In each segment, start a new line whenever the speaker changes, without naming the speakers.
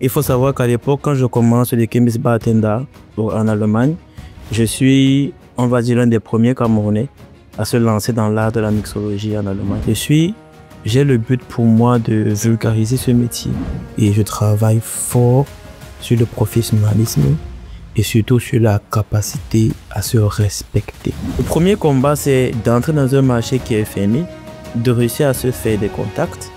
Il faut savoir qu'à l'époque, quand je commence le Chemis Bartender en Allemagne, je suis, on va dire, l'un des premiers Camerounais à se lancer dans l'art de la mixologie en Allemagne. J'ai le but pour moi de vulgariser ce métier et je travaille fort sur le professionnalisme et surtout sur la capacité à se respecter. Le premier combat, c'est d'entrer dans un marché qui est fermé, de réussir à se faire des contacts,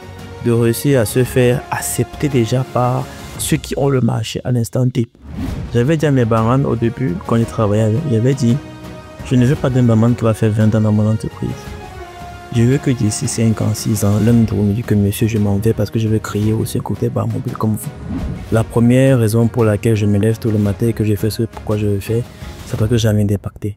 de réussir à se faire accepter déjà par ceux qui ont le marché à l'instant T. J'avais dit à mes barman au début, quand ils travaillaient, j'avais dit, je ne veux pas d'un barman qui va faire 20 ans dans mon entreprise. Je veux que d'ici 5 ans, 6 ans, l'un d'entre vous me dit que monsieur, je m'en vais parce que je veux créer aussi un côté bar mobile comme vous. La première raison pour laquelle je me lève tout le matin et que je fais ce pourquoi je le fais, c'est parce que j'ai envie d'impacter.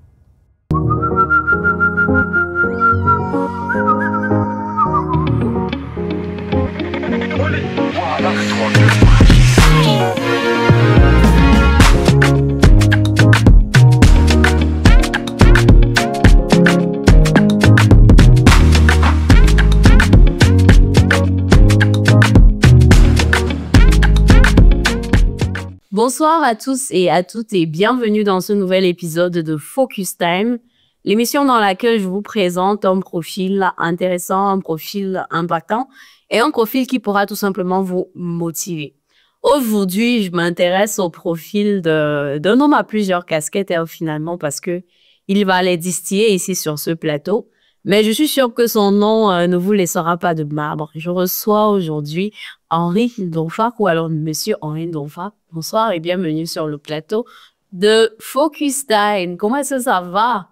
Bonsoir à tous et à toutes et bienvenue dans ce nouvel épisode de Focus Time, l'émission dans laquelle je vous présente un profil intéressant, un profil impactant et un profil qui pourra tout simplement vous motiver. Aujourd'hui, je m'intéresse au profil d'un homme à plusieurs casquettes finalement parce que il va les distiller ici sur ce plateau. Mais je suis sûre que son nom ne vous laissera pas de marbre. Je reçois aujourd'hui Henri Ndonfak ou alors Monsieur Henri Ndonfak. Bonsoir et bienvenue sur le plateau de Focus Time. Comment est-ce que ça va?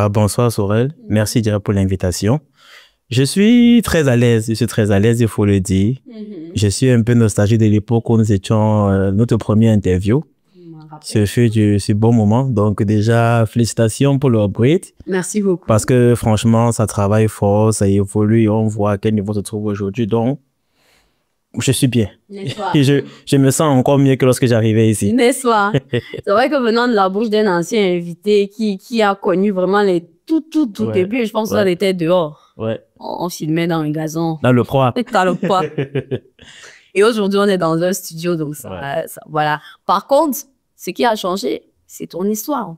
Bonsoir Sorel, merci déjà pour l'invitation. Je suis très à l'aise, il faut le dire. Je suis un peu nostalgique de l'époque où nous étions notre première interview. Ce fut du bon moment. Donc déjà, félicitations pour le upgrade.
Merci beaucoup.
Parce que franchement, ça travaille fort, ça évolue et on voit à quel niveau se trouve aujourd'hui. Donc, je suis bien. Et je me sens encore mieux que lorsque j'arrivais ici.
N'est-ce pas? C'est vrai que venant de la bouche d'un ancien invité qui a connu vraiment les tout début, je pense qu'on était dehors.
Ouais.
On filmait dans le gazon.
Dans le froid.
Dans le froid. Et aujourd'hui, on est dans un studio, donc ça, voilà. Par contre, ce qui a changé, c'est ton histoire.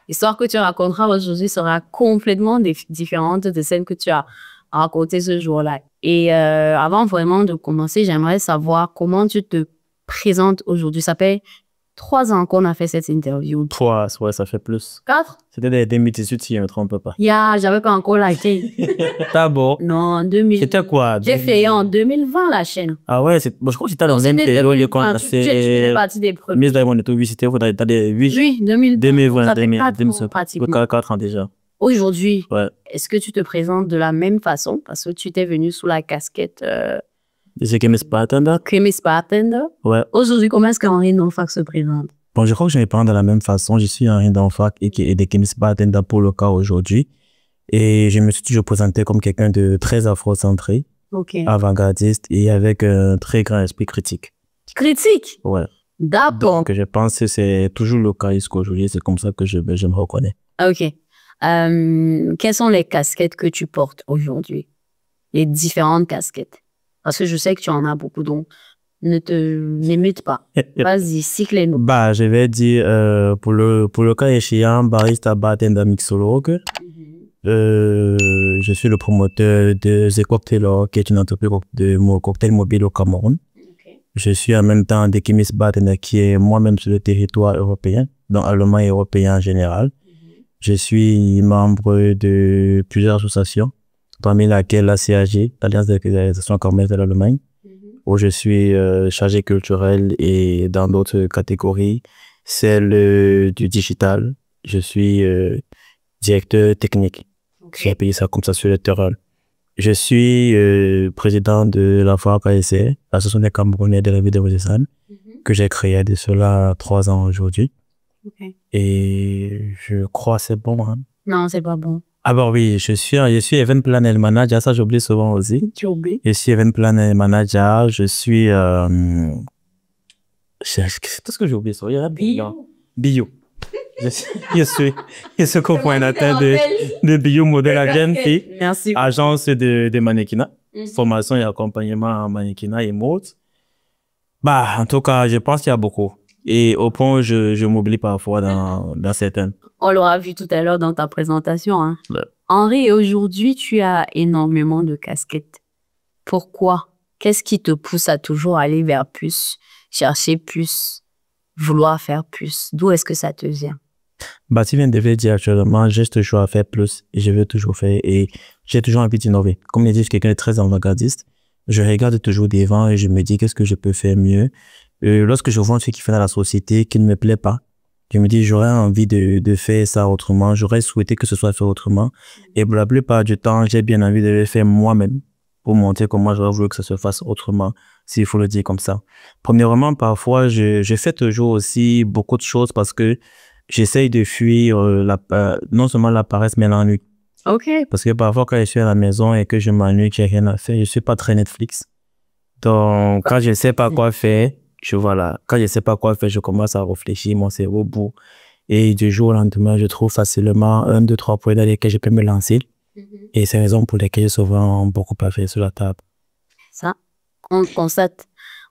L'histoire que tu raconteras aujourd'hui sera complètement différente de celle que tu as racontée ce jour-là. Et avant vraiment de commencer, j'aimerais savoir comment tu te présentes aujourd'hui. Ça fait 3 ans qu'on a fait cette interview.
3, ouais, ça fait plus.
4?
C'était des 2018 si je ne me trompe pas.
J'avais pas encore liké.
D'abord.
Non, en 2000.
C'était quoi?
J'ai fait en 2020 la chaîne.
Ah ouais, je crois que c'était dans un période quand
tu fais partie des premiers.
Mise d'Aimon et tout, c'était dans les 8.
Oui, 2020.
Ça fait
4
ans déjà.
Aujourd'hui,
ouais.
Est-ce que tu te présentes de la même façon? Parce que tu étais venu sous la casquette
de Chemis Bartender.
Chemis Bartender.
Ouais.
Aujourd'hui, comment est-ce qu'Henri Ndonfak se présente?
Bon, je crois que je me présente de la même façon. Je suis Henri Ndonfak et de Chemis Bartender pour le cas aujourd'hui. Et je me suis toujours présenté comme quelqu'un de très afrocentré, avant-gardiste et avec un très grand esprit critique.
Critique?
Ouais.
D'accord.
Donc, je pense que c'est toujours le cas jusqu'aujourd'hui. C'est comme ça que je me reconnais.
Ok. Quelles sont les casquettes que tu portes aujourd'hui? Les différentes casquettes. Parce que je sais que tu en as beaucoup, donc ne te limite pas. Vas-y, cycle-nous.
Je vais dire, pour le cas échéant, barista, bartender, mixologue. Je suis le promoteur de The Cocktailor, qui est une entreprise de cocktail mobile au Cameroun. Je suis en même temps de Chemis Bartender, qui est moi-même sur le territoire européen, donc allemand et européen en général. Je suis membre de plusieurs associations, parmi laquelle la CAG, l'Alliance des associations commerciales de l'Allemagne, où je suis chargé culturel et dans d'autres catégories, celle du digital. Je suis directeur technique. J'ai payé ça comme ça sur le terrain. Je suis président de la FAPASR, l'Association des Camerounais de la ville de Wodesane, que j'ai créée de cela 3 ans aujourd'hui. Et je crois que c'est bon. Hein?
Non, c'est pas bon.
Ah oui, je suis Event Planner Manager, ça j'oublie souvent aussi.
Tu oublies?
Je suis Event Planner Manager, je suis... Qu'est-ce que j'ai oublié ça? Bio. Je suis cofondateur de Bio Model Agency, agence de mannequinat, formation et accompagnement en mannequinat et mode. Bah, en tout cas, je pense qu'il y a beaucoup. Et au point où je m'oublie parfois dans certaines.
On l'aura vu tout à l'heure dans ta présentation, hein.
Ouais.
Henri, aujourd'hui, tu as énormément de casquettes. Pourquoi? Qu'est-ce qui te pousse à toujours aller vers plus, chercher plus, vouloir faire plus? D'où est-ce que ça te vient?
Bah, tu viens de le dire actuellement, j'ai toujours à faire plus et je veux toujours faire et j'ai toujours envie d'innover. Comme je dis, je suis quelqu'un de très avant-gardiste. Je regarde toujours devant et je me dis qu'est-ce que je peux faire mieux. Lorsque je vois ce qui fait dans la société qui ne me plaît pas, je me dis j'aurais envie de faire ça autrement, j'aurais souhaité que ce soit fait autrement. Et pour la plupart du temps, j'ai bien envie de le faire moi-même pour montrer comment j'aurais voulu que ça se fasse autrement, s'il faut le dire comme ça. Premièrement, parfois, je fais toujours aussi beaucoup de choses parce que j'essaye de fuir non seulement la paresse, mais l'ennui.
Ok.
Parce que parfois, quand je suis à la maison et que je m'ennuie, que j'ai rien à faire, je suis pas très Netflix. Donc, quand je sais pas quoi faire, quand je sais pas quoi faire, je commence à réfléchir, mon cerveau bout. Et du jour au lendemain, je trouve facilement 1, 2, 3 points dans lesquels je peux me lancer. Et c'est la raison pour laquelle j'ai souvent beaucoup à faire sur la table.
Ça, on constate,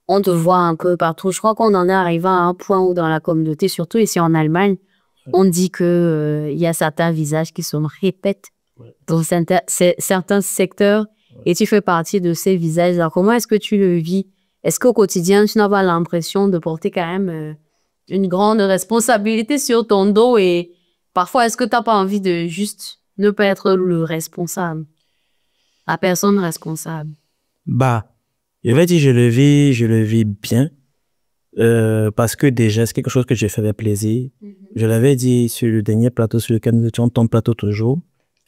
on te voit un peu partout. Je crois qu'on en est arrivé à un point où dans la communauté, surtout ici en Allemagne, on dit que y a certains visages qui se répètent dans certains secteurs et tu fais partie de ces visages. Alors, comment est-ce que tu le vis? Est-ce qu'au quotidien, tu n'as pas l'impression de porter quand même une grande responsabilité sur ton dos et parfois, est-ce que tu n'as pas envie de juste ne pas être le responsable, la personne responsable?
Bah, je vais dire, je le vis bien. Parce que déjà, c'est quelque chose que j'ai fait avec plaisir. Je l'avais dit sur le dernier plateau sur lequel nous étions, ton plateau toujours.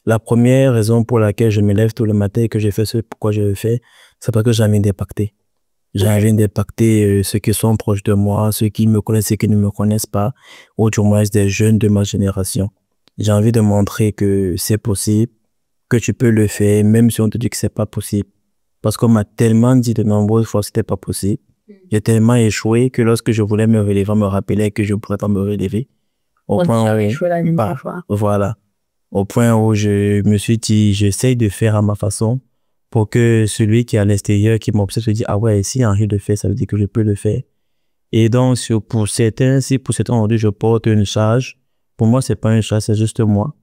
La première raison pour laquelle je me lève tout le matin et que je fais ce pourquoi je le fais, c'est parce que j'ai envie d'impacter. J'ai envie d'impacter ceux qui sont proches de moi, ceux qui me connaissent, ceux qui ne me connaissent pas, ou du moins des jeunes de ma génération. J'ai envie de montrer que c'est possible, que tu peux le faire, même si on te dit que c'est pas possible. Parce qu'on m'a tellement dit de nombreuses fois que c'était pas possible. J'ai tellement échoué que lorsque je voulais me relever, on me rappelait que je ne pourrais pas me relever. Au point où, voilà. Au point où je me suis dit, j'essaye de faire à ma façon pour que celui qui est à l'extérieur, qui m'observe, se dise, ah ouais, si Henri le fait, ça veut dire que je peux le faire. Et donc, pour certains, si pour certains aujourd'hui je porte une charge, pour moi, c'est pas une charge, c'est juste moi.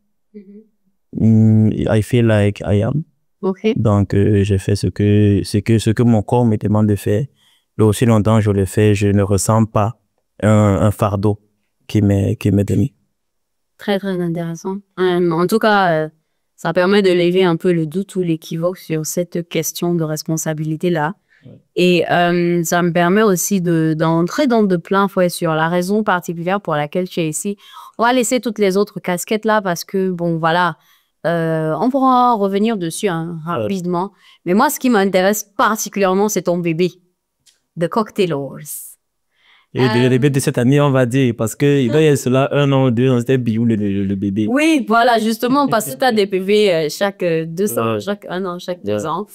I feel like I am.
Okay.
Donc, je fais ce que mon corps me demande de faire. Et aussi longtemps je le fais, je ne ressens pas un fardeau qui m'est donné.
Très, très intéressant. En tout cas, ça permet de lever un peu le doute ou l'équivoque sur cette question de responsabilité-là. Et ça me permet aussi d'entrer dans de plein fouet sur la raison particulière pour laquelle tu es ici. On va laisser toutes les autres casquettes là parce que, bon, voilà, on pourra revenir dessus rapidement. Mais moi, ce qui m'intéresse particulièrement, c'est ton bébé, The Cocktailers.
Et le bébé de cette année, on va dire, parce que il doit y avoir cela 1 an ou 2 ans, c'était Biou le bébé.
Oui, voilà, justement, parce que tu as des bébés chaque 2 ans, chaque 1 an, chaque 2 ans.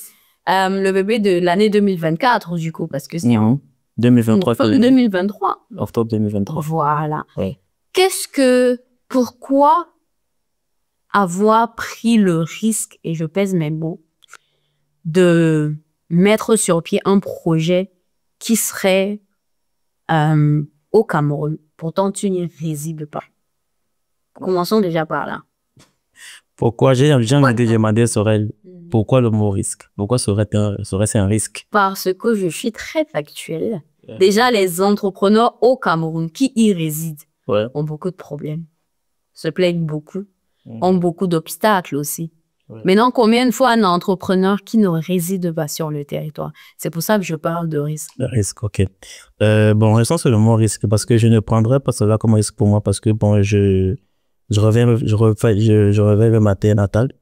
Le bébé de l'année 2024, du coup, parce que c'est
2023.
2023.
Octobre 2023.
Voilà.
Oui.
Pourquoi avoir pris le risque, et je pèse mes mots, de mettre sur pied un projet qui serait au Cameroun? Pourtant, tu n'y résides pas. Commençons déjà par là.
Pourquoi j'ai envie de demander, Sorel, pourquoi le mot risque? Pourquoi serait-ce un risque?
Parce que je suis très factuelle. Déjà, les entrepreneurs au Cameroun qui y résident ont beaucoup de problèmes, se plaignent beaucoup, ont beaucoup d'obstacles aussi. Maintenant, combien de fois un entrepreneur qui ne réside pas sur le territoire? C'est pour ça que je parle de risque.
Le risque, ok. Bon, restons sur le mot risque parce que je ne prendrais pas cela comme risque pour moi parce que bon, je reviens le matin natal,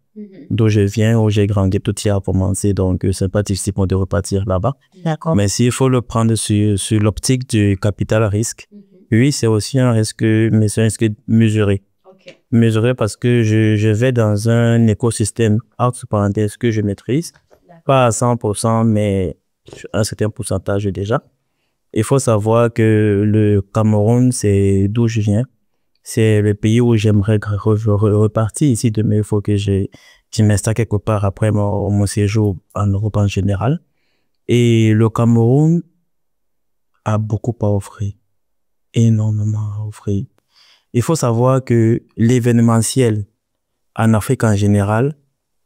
d'où je viens, où j'ai grandi tout hier pour commencer, donc c'est pas difficile de repartir là-bas.
D'accord.
Mais s'il faut le prendre sur l'optique du capital risque, oui, c'est aussi un risque, mais c'est un risque mesuré. Mesuré parce que je vais dans un écosystème, entre parenthèses, que je maîtrise, pas à 100%, mais un certain pourcentage déjà. Il faut savoir que le Cameroun, c'est d'où je viens. C'est le pays où j'aimerais repartir ici demain. Il faut que je m'installe quelque part après mon séjour en Europe en général. Et le Cameroun a beaucoup à offrir, énormément à offrir. Il faut savoir que l'événementiel en Afrique en général,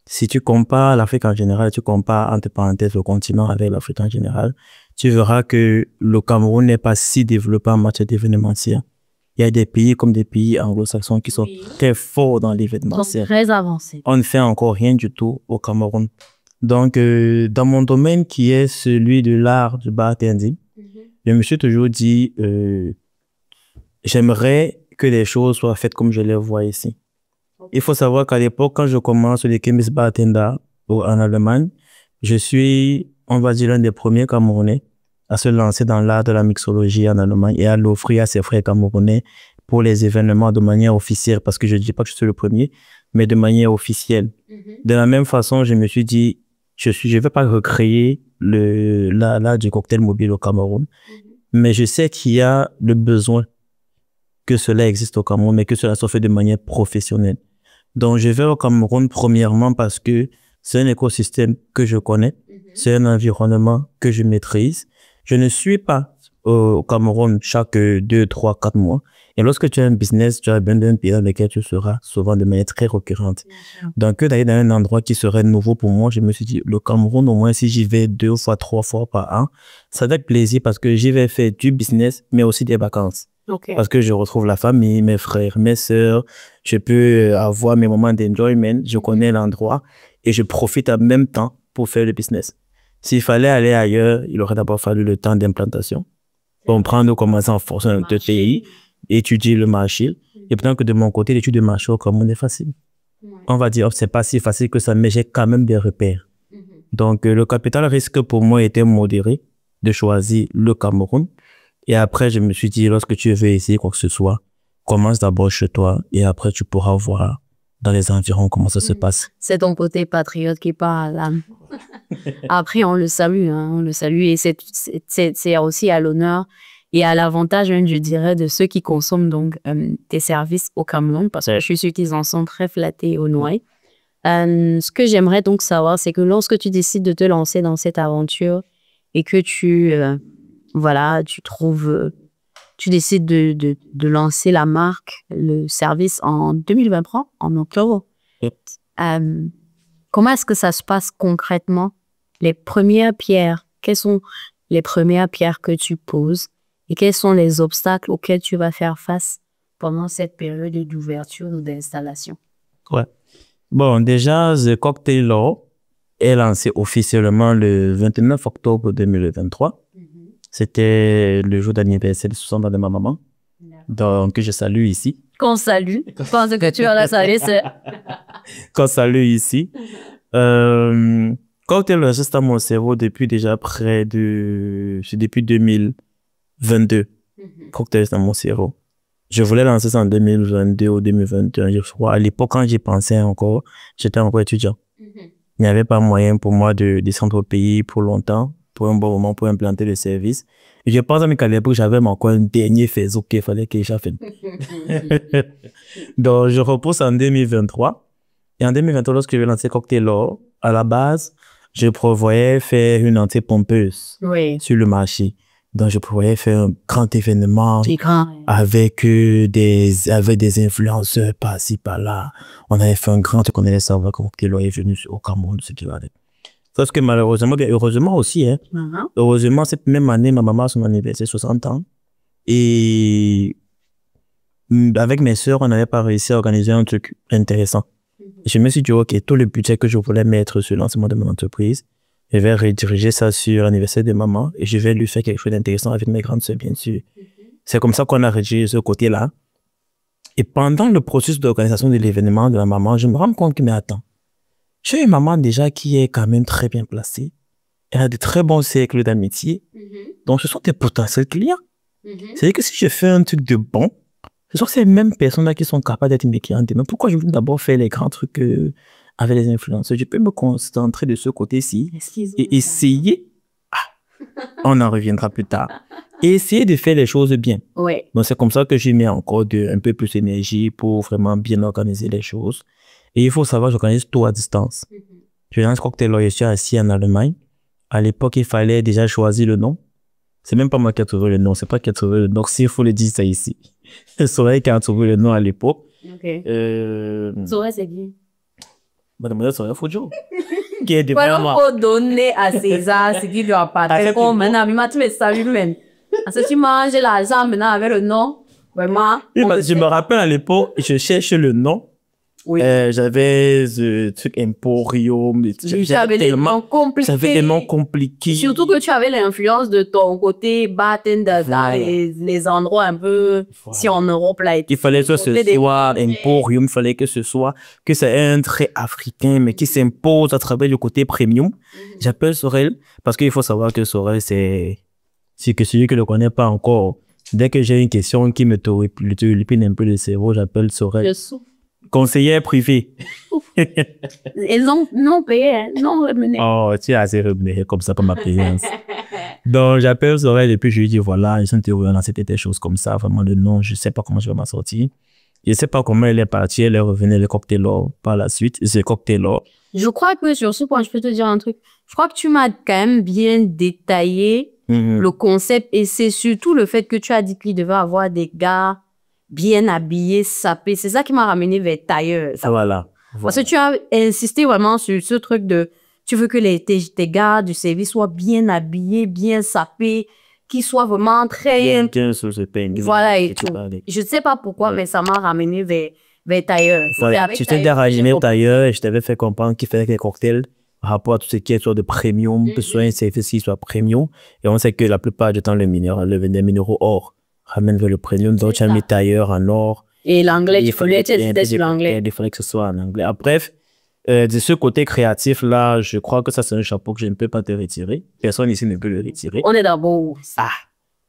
si tu compares l'Afrique en général, tu compares entre parenthèses le continent avec l'Afrique en général, tu verras que le Cameroun n'est pas si développé en matière d'événementiel. Il y a des pays comme des pays anglo-saxons qui sont très forts dans l'événementiel.
Très avancés.
On ne fait encore rien du tout au Cameroun. Donc, dans mon domaine qui est celui de l'art du bartending, je me suis toujours dit, j'aimerais que les choses soient faites comme je les vois ici. Il faut savoir qu'à l'époque, quand je commence les Chemis Bartender en Allemagne, je suis, on va dire, l'un des premiers Camerounais à se lancer dans l'art de la mixologie en Allemagne et à l'offrir à ses frères camerounais pour les événements de manière officielle, parce que je ne dis pas que je suis le premier, mais de manière officielle. De la même façon, je me suis dit, je vais pas recréer l'art du cocktail mobile au Cameroun, mais je sais qu'il y a le besoin que cela existe au Cameroun, mais que cela soit fait de manière professionnelle. Donc, je vais au Cameroun premièrement parce que c'est un écosystème que je connais, c'est un environnement que je maîtrise. Je ne suis pas au Cameroun chaque 2, 3, 4 mois. Et lorsque tu as un business, tu as besoin d'un pays dans lequel tu seras souvent de manière très récurrente. Donc, d'aller dans un endroit qui serait nouveau pour moi, je me suis dit, le Cameroun, au moins, si j'y vais 2 fois, 3 fois par an, ça donne plaisir parce que j'y vais faire du business, mais aussi des vacances. Parce que je retrouve la famille, mes frères, mes sœurs, je peux avoir mes moments d'enjoyment, je connais l'endroit et je profite en même temps pour faire le business. S'il fallait aller ailleurs, il aurait d'abord fallu le temps d'implantation, comprendre comment ça fonctionne dans le pays, étudier le marché. Et pourtant que de mon côté, l'étude de marché au Cameroun est facile. On va dire, c'est pas si facile que ça, mais j'ai quand même des repères. Donc, le capital risque pour moi était modéré de choisir le Cameroun. Et après, je me suis dit, lorsque tu veux essayer quoi que ce soit, commence d'abord chez toi et après, tu pourras voir dans les environs comment ça se passe.
C'est ton côté patriote qui parle. Après, on le salue, hein, on le salue et c'est aussi à l'honneur et à l'avantage, hein, je dirais, de ceux qui consomment donc tes services au Cameroun parce que je suis sûre qu'ils en sont très flattés et honorés. Ce que j'aimerais donc savoir, c'est que lorsque tu décides de te lancer dans cette aventure et que voilà, tu décides de lancer la marque, le service en 2023, en octobre. Comment est-ce que ça se passe concrètement? Les premières pierres, quelles sont les premières pierres que tu poses et quels sont les obstacles auxquels tu vas faire face pendant cette période d'ouverture ou d'installation?
Ouais. Bon, déjà, The Cocktail Law est lancé officiellement le 29 octobre 2023. C'était le jour d'anniversaire de 60 ans de ma maman. Donc, je salue ici.
Qu'on salue. Je pense que tu vas la saluer.
Qu'on salue ici. Cocktail reste dans mon cerveau depuis déjà depuis 2022. Cocktail reste dans mon cerveau. Je voulais lancer ça en 2022 ou 2021, je crois. À l'époque, quand j'y pensais encore, j'étais encore étudiant. Il n'y avait pas moyen pour moi de descendre au pays pour longtemps, pour un bon moment, pour implanter le service. Et je pense qu'à l'époque, j'avais encore un dernier faisceau qu'il fallait que j'aille. Donc, je repousse en 2023. Et en 2023, lorsque je vais lancer Cocktail Law, à la base, je prévoyais faire une entrée pompeuse sur le marché. Donc, je prévoyais faire un grand événement avec des influenceurs par-ci, par-là. On avait fait un grand truc, on allait savoir que Cocktail Law est venu au Cameroun, ce qui va être. Parce que malheureusement, heureusement aussi, hein. Heureusement, cette même année, ma maman a son anniversaire, 60 ans. Et avec mes sœurs, on n'avait pas réussi à organiser un truc intéressant. Je me suis dit, OK, tout le budget que je voulais mettre sur le lancement de mon entreprise, je vais rediriger ça sur l'anniversaire de maman et je vais lui faire quelque chose d'intéressant avec mes grandes sœurs, bien sûr. C'est comme ça qu'on a redirigé ce côté-là. Et pendant le processus d'organisation de l'événement de la maman, je me rends compte que, mais attends, j'ai une maman déjà qui est quand même très bien placée. Elle a de très bons cercles d'amitié. Donc, ce sont des potentiels clients. C'est-à-dire que si je fais un truc de bon, ce sont ces mêmes personnes-là qui sont capables d'être mes clients. Mais pourquoi je veux d'abord faire les grands trucs avec les influenceurs? Je peux me concentrer de ce côté-ci et essayer. On en reviendra plus tard. Et essayer de faire les choses bien. Donc, c'est comme ça que j'ai mis encore un peu plus d'énergie pour vraiment bien organiser les choses. Et il faut savoir, j'organise tout à distance. Je lance Cocktail Law, je suis assis en Allemagne. À l'époque, il fallait déjà choisir le nom. C'est même pas moi qui ai trouvé le nom, c'est pas qui a trouvé le nom, s'il faut le dire ça ici. C'est Sorel qui a trouvé le nom à l'époque.
Ok. Sorel, c'est qui?
Mademoiselle Sorel Fodjo. Qui est devant
Voilà,
moi.
faut donner à César ce qui lui appartient. Comme maintenant, mais tu me salues même. Parce que tu manges l'argent maintenant avec le nom. Vraiment.
Oui, je me rappelle à l'époque, je cherchais le nom.
Oui.
J'avais ce truc Emporium.
J'avais des noms compliqués.
J'avais des noms compliqués.
Surtout que tu avais l'influence de ton côté bartender dans
Voilà.
les endroits un peu,
Voilà.
si en Europe là.
Il fallait que ce soit Emporium, il fallait que c'est un trait africain, mais qui s'impose à travers le côté premium. J'appelle Sorel, parce qu'il faut savoir que Sorel, c'est que celui qui ne le connaît pas encore, dès que j'ai une question qui me turlupine un peu le cerveau, j'appelle Sorel.
Je souffre.
Conseillère privée.
Ils ont non payé, hein, non remuné.
Oh, tu es assez rémunéré comme ça pour ma présence. Donc, j'appelle Sorel et puis je lui dis, voilà, ils sont théorisés, c'était des choses comme ça, vraiment le nom, je sais pas comment je vais m'en sortir. Je sais pas comment elle est partie, elle est revenue le cocktail par la suite, c'est cocktail.
Je crois que sur ce point, je peux te dire un truc. Je crois que tu m'as quand même bien détaillé le concept et c'est surtout le fait que tu as dit qu'il devait avoir des gars bien habillés, sapés. C'est ça qui m'a ramené vers Tailleur.
Voilà.
Parce que tu as insisté vraiment sur ce truc de tu veux que tes gars du service soient bien habillés, bien sapés, qu'ils soient vraiment très...
Bien sur ce peigne.
Voilà et tout. Je ne sais pas pourquoi, mais ça m'a ramené vers Tailleur.
Voilà. Tu t'es ramené Tailleur et je t'avais fait comprendre qu'il fallait que les cocktails, par rapport à tout ce qui est soit de premium, que ce soit un service qui soit premium. Et on sait que la plupart du temps, les minéraux or ramènent vers le premium. Donc, tu as mis Tailleur en or.
Et l'anglais, il fallait être sur l'anglais.
Il fallait que ce soit en anglais. Bref, de ce côté créatif-là, je crois que ça, c'est un chapeau que je ne peux pas te retirer. Personne ici ne peut le retirer.
On est d'abord.
Ah,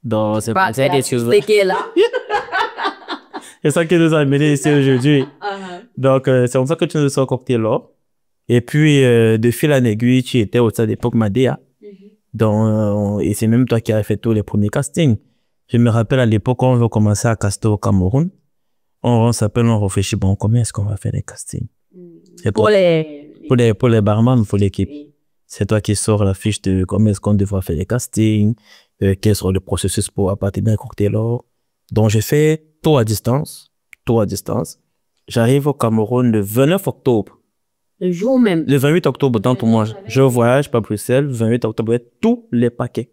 donc c'est pas
des choses. C'est là.
C'est ça qui nous a amenés ici aujourd'hui. Donc, c'est comme ça que tu nous sors cocktail là. Et puis, de fil en aiguille, tu étais au sein d'époque Madea. Donc, et c'est même toi qui as fait tous les premiers castings. Je me rappelle à l'époque, quand on veut commencer à caster au Cameroun, on s'appelle, on réfléchit, bon, combien est-ce qu'on va faire des castings?
Pour
les barman, pour l'équipe. C'est toi qui sors la fiche de combien est-ce qu'on devra faire des castings, quel sera le processus pour appartenir à un cocktail. Donc, j'ai fait tout à distance. J'arrive au Cameroun le 29 octobre.
Le jour même.
Le 28 octobre, dans tout moi, je voyage pas Bruxelles, le 28 octobre, tous les paquets.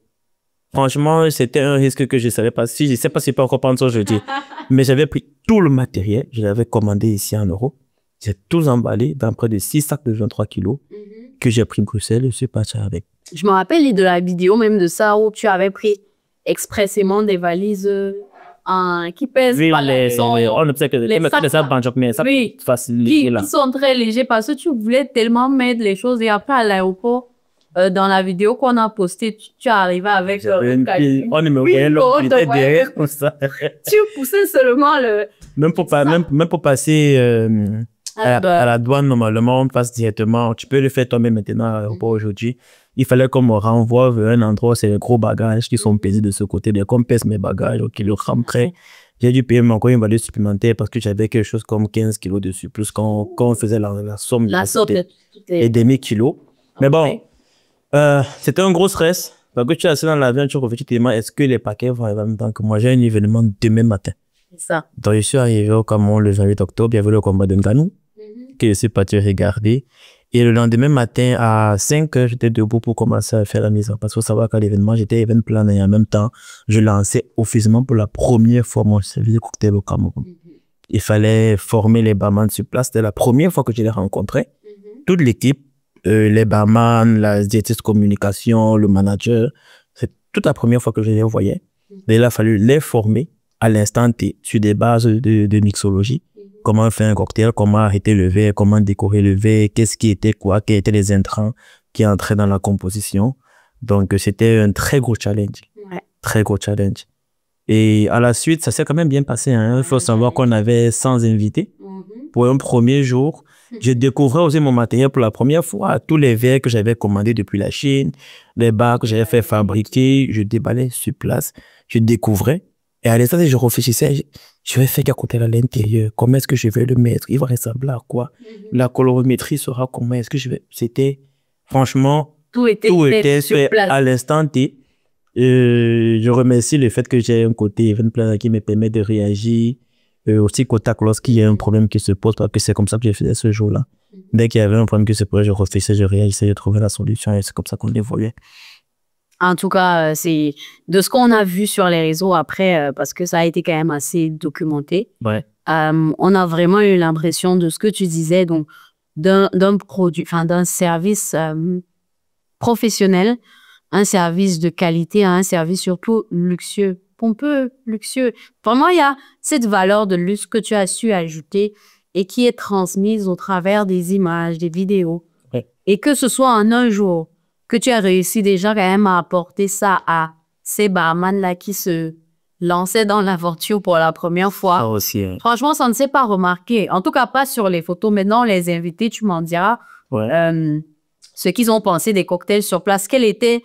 Franchement, c'était un risque que je savais pas si, je sais pas si je peux encore prendre ça aujourd'hui. Mais j'avais pris tout le matériel, je l'avais commandé ici en euros. J'ai tout emballé dans près de 6 sacs de 23 kilos que j'ai pris Bruxelles et je suis parti avec.
Je me rappelle de la vidéo même de ça où tu avais pris expressément des valises qui pèsent
Oui,
pas la maison.
on ne sait que les sacs, mais ça
oui,
facilite là.
Qui sont très légers parce que tu voulais tellement mettre les choses et après à l'aéroport, dans la vidéo qu'on a postée, tu arrivais avec
on me voyait l'autre derrière comme ça.
Tu poussais seulement le...
Même pour passer à la douane, normalement, on passe directement. Tu peux le faire toi-même maintenant à l'aéroport aujourd'hui. Il fallait qu'on me renvoie vers un endroit où c'est les gros bagages qui sont pesés de ce côté. Mais comme pèse mes bagages, qui le rentrait, j'ai dû payer encore une valeur supplémentaire parce que j'avais quelque chose comme 15 kilos dessus. Plus quand on faisait la somme et demi-kilos. Mais bon, c'était un gros stress. Parce que tu es assis dans l'avion, tu réfléchis tellement, est-ce que les paquets vont arriver en même temps que moi? J'ai un événement demain matin.
C'est ça.
Donc, je suis arrivé au Cameroun le 28 octobre, il y avait le combat de Nganou, que je suis parti regarder. Et le lendemain matin, à 5 heures, j'étais debout pour commencer à faire la mise en place. Il faut savoir qu'à l'événement, j'étais event planner et en même temps, je lançais officiellement pour la première fois mon service de cocktail au Cameroun. Il fallait former les barman sur place. C'était la première fois que je les rencontrais. Toute l'équipe, les barman, la diététiste communication, le manager, c'est toute la première fois que je les voyais. Et il a fallu les former à l'instant T sur des bases de mixologie. Comment faire un cocktail, comment arrêter le verre, comment décorer le verre, qu'est-ce qui était quoi, quels étaient les intrants qui entraient dans la composition. Donc, c'était un très gros challenge.
Ouais.
Très gros challenge. Et à la suite, ça s'est quand même bien passé. Hein. Il faut savoir qu'on avait 100 invités. Pour un premier jour, je découvrais aussi mon matériel pour la première fois. Tous les verres que j'avais commandés depuis la Chine, les bars que j'avais fait fabriquer, je déballais sur place. Je découvrais. Et à l'instant, je réfléchissais, je vais faire un cocktail à l'intérieur. Comment est-ce que je vais le mettre? Il va ressembler à quoi? La colorimétrie sera comment? Est-ce que je vais... C'était, franchement, tout était fait à l'instant T. Je remercie le fait que j'ai un côté event planner qui me permet de réagir aussi contact lorsqu'il y a un problème qui se pose, parce que c'est comme ça que je faisais ce jour-là. Dès qu'il y avait un problème qui se posait, je réfléchissais, je réagissais, je trouvais la solution et c'est comme ça qu'on évoluait.
En tout cas, c'est de ce qu'on a vu sur les réseaux après, parce que ça a été quand même assez documenté.
Ouais.
On a vraiment eu l'impression de ce que tu disais, donc d'un produit, enfin d'un service professionnel, un service de qualité, un service surtout luxueux, pompeux, luxueux. Vraiment, il y a cette valeur de luxe que tu as su ajouter et qui est transmise au travers des images, des vidéos.
Ouais.
Et que ce soit en un jour que tu as réussi déjà quand même à apporter ça à ces barman-là qui se lançaient dans l'aventure pour la première fois.
Ça aussi. Hein.
Franchement, ça ne s'est pas remarqué. En tout cas, pas sur les photos. Maintenant, les invités, tu m'en diras ce qu'ils ont pensé des cocktails sur place. Quel était,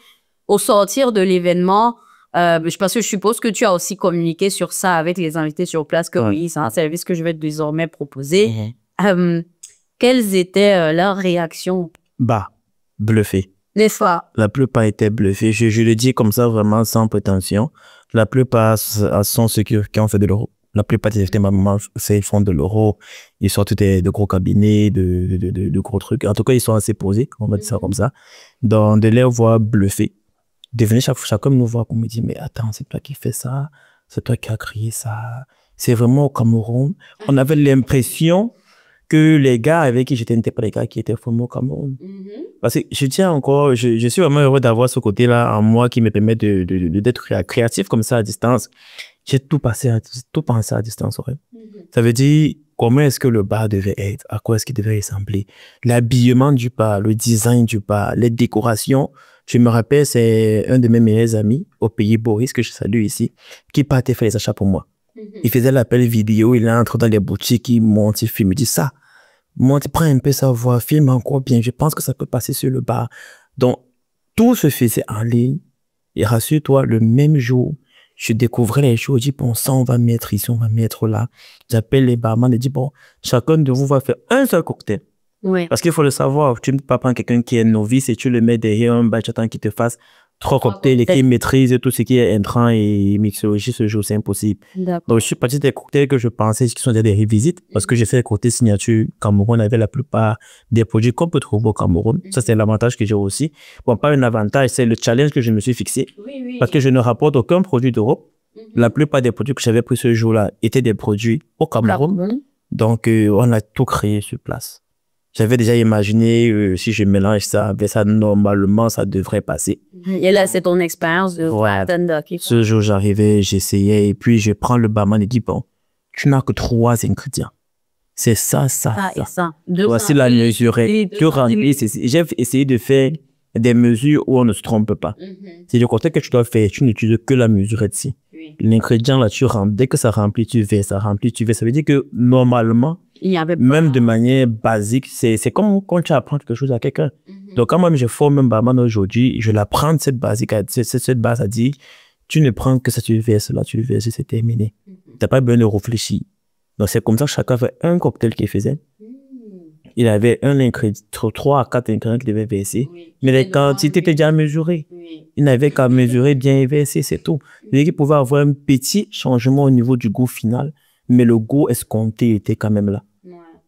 au sortir de l'événement, parce que je suppose que tu as aussi communiqué sur ça avec les invités sur place, que oui, c'est un service que je vais désormais proposer. Quelles étaient leurs réactions?
Bluffé.
N'est-ce pas?
La plupart étaient bluffés. Je le dis comme ça vraiment sans prétention. La plupart sont ceux qui ont fait de l'euro. La plupart des invités, ils font de l'euro. Ils sortent de gros cabinets, de gros trucs. En tout cas, ils sont assez posés, on va dire ça comme ça. De les voir bluffés. De venir chacun nous voir pour me dire, mais attends, c'est toi qui fais ça. C'est toi qui as créé ça. C'est vraiment au Cameroun. On avait l'impression que les gars avec qui j'étais n'étaient pas les gars qui étaient formés au Cameroun. Parce que je tiens encore, je suis vraiment heureux d'avoir ce côté-là en moi qui me permet d'être créatif comme ça à distance. J'ai tout pensé à distance. Ouais. Ça veut dire comment est-ce que le bar devait être, à quoi est-ce qu'il devait ressembler, l'habillement du bar, le design du bar, les décorations. Je me rappelle, c'est un de mes meilleurs amis au pays, Boris, que je salue ici, qui partait faire les achats pour moi. Il faisait l'appel vidéo, il entre dans les boutiques, il monte, il filme, il dit ça. Monte, prends un peu sa voix, filme encore bien, je pense que ça peut passer sur le bar. Donc, tout se faisait en ligne. Et rassure-toi, le même jour, je découvrais les choses, je dis, bon, ça, on va mettre ici, on va mettre là. J'appelle les barman et dis, bon, chacun de vous va faire un seul cocktail.
Oui.
Parce qu'il faut le savoir, tu ne peux pas prendre quelqu'un qui est novice et tu le mets derrière un bar, tu attends qu'il te fasse 3 cocktails et qui maîtrise tout ce qui est intrant et mixologie ce jour, c'est impossible. Donc, je suis parti des cocktails que je pensais qui sont déjà des revisites parce que j'ai fait les cocktails signature Cameroun avec la plupart des produits qu'on peut trouver au Cameroun. Ça, c'est l'avantage que j'ai aussi. Bon, pas un avantage, c'est le challenge que je me suis fixé parce que je ne rapporte aucun produit d'Europe. La plupart des produits que j'avais pris ce jour-là étaient des produits au Cameroun. Donc, on a tout créé sur place. J'avais déjà imaginé si je mélange ça, ben ça normalement ça devrait passer.
Et là c'est ton expérience de bartender.
Ce jour j'arrivais, j'essayais et puis je prends le barman et dis bon, tu n'as que 3 ingrédients. C'est ça.
Et ça.
Voici la mesurette. J'ai essayé de faire des mesures où on ne se trompe pas. C'est le côté que tu dois faire, tu n'utilises que la mesurette ici. L'ingrédient là tu remplis, dès que ça remplit tu verses, ça remplit tu verses. Ça veut dire que normalement même de manière basique, c'est comme quand tu apprends quelque chose à quelqu'un. Donc, quand moi, je forme un barman aujourd'hui, je l'apprends cette base à dire, tu ne prends que ça, tu verses là, tu le verses, c'est terminé. Tu n'as pas besoin de réfléchir. Donc, c'est comme ça que chacun fait un cocktail qu'il faisait. Il avait un ingrédient, 3 à 4 ingrédients qu'il devait verser. Mais les quantités étaient déjà mesurées. Il n'avait qu'à mesurer, bien verser, c'est tout. Il pouvait avoir un petit changement au niveau du goût final, mais le goût escompté était quand même là.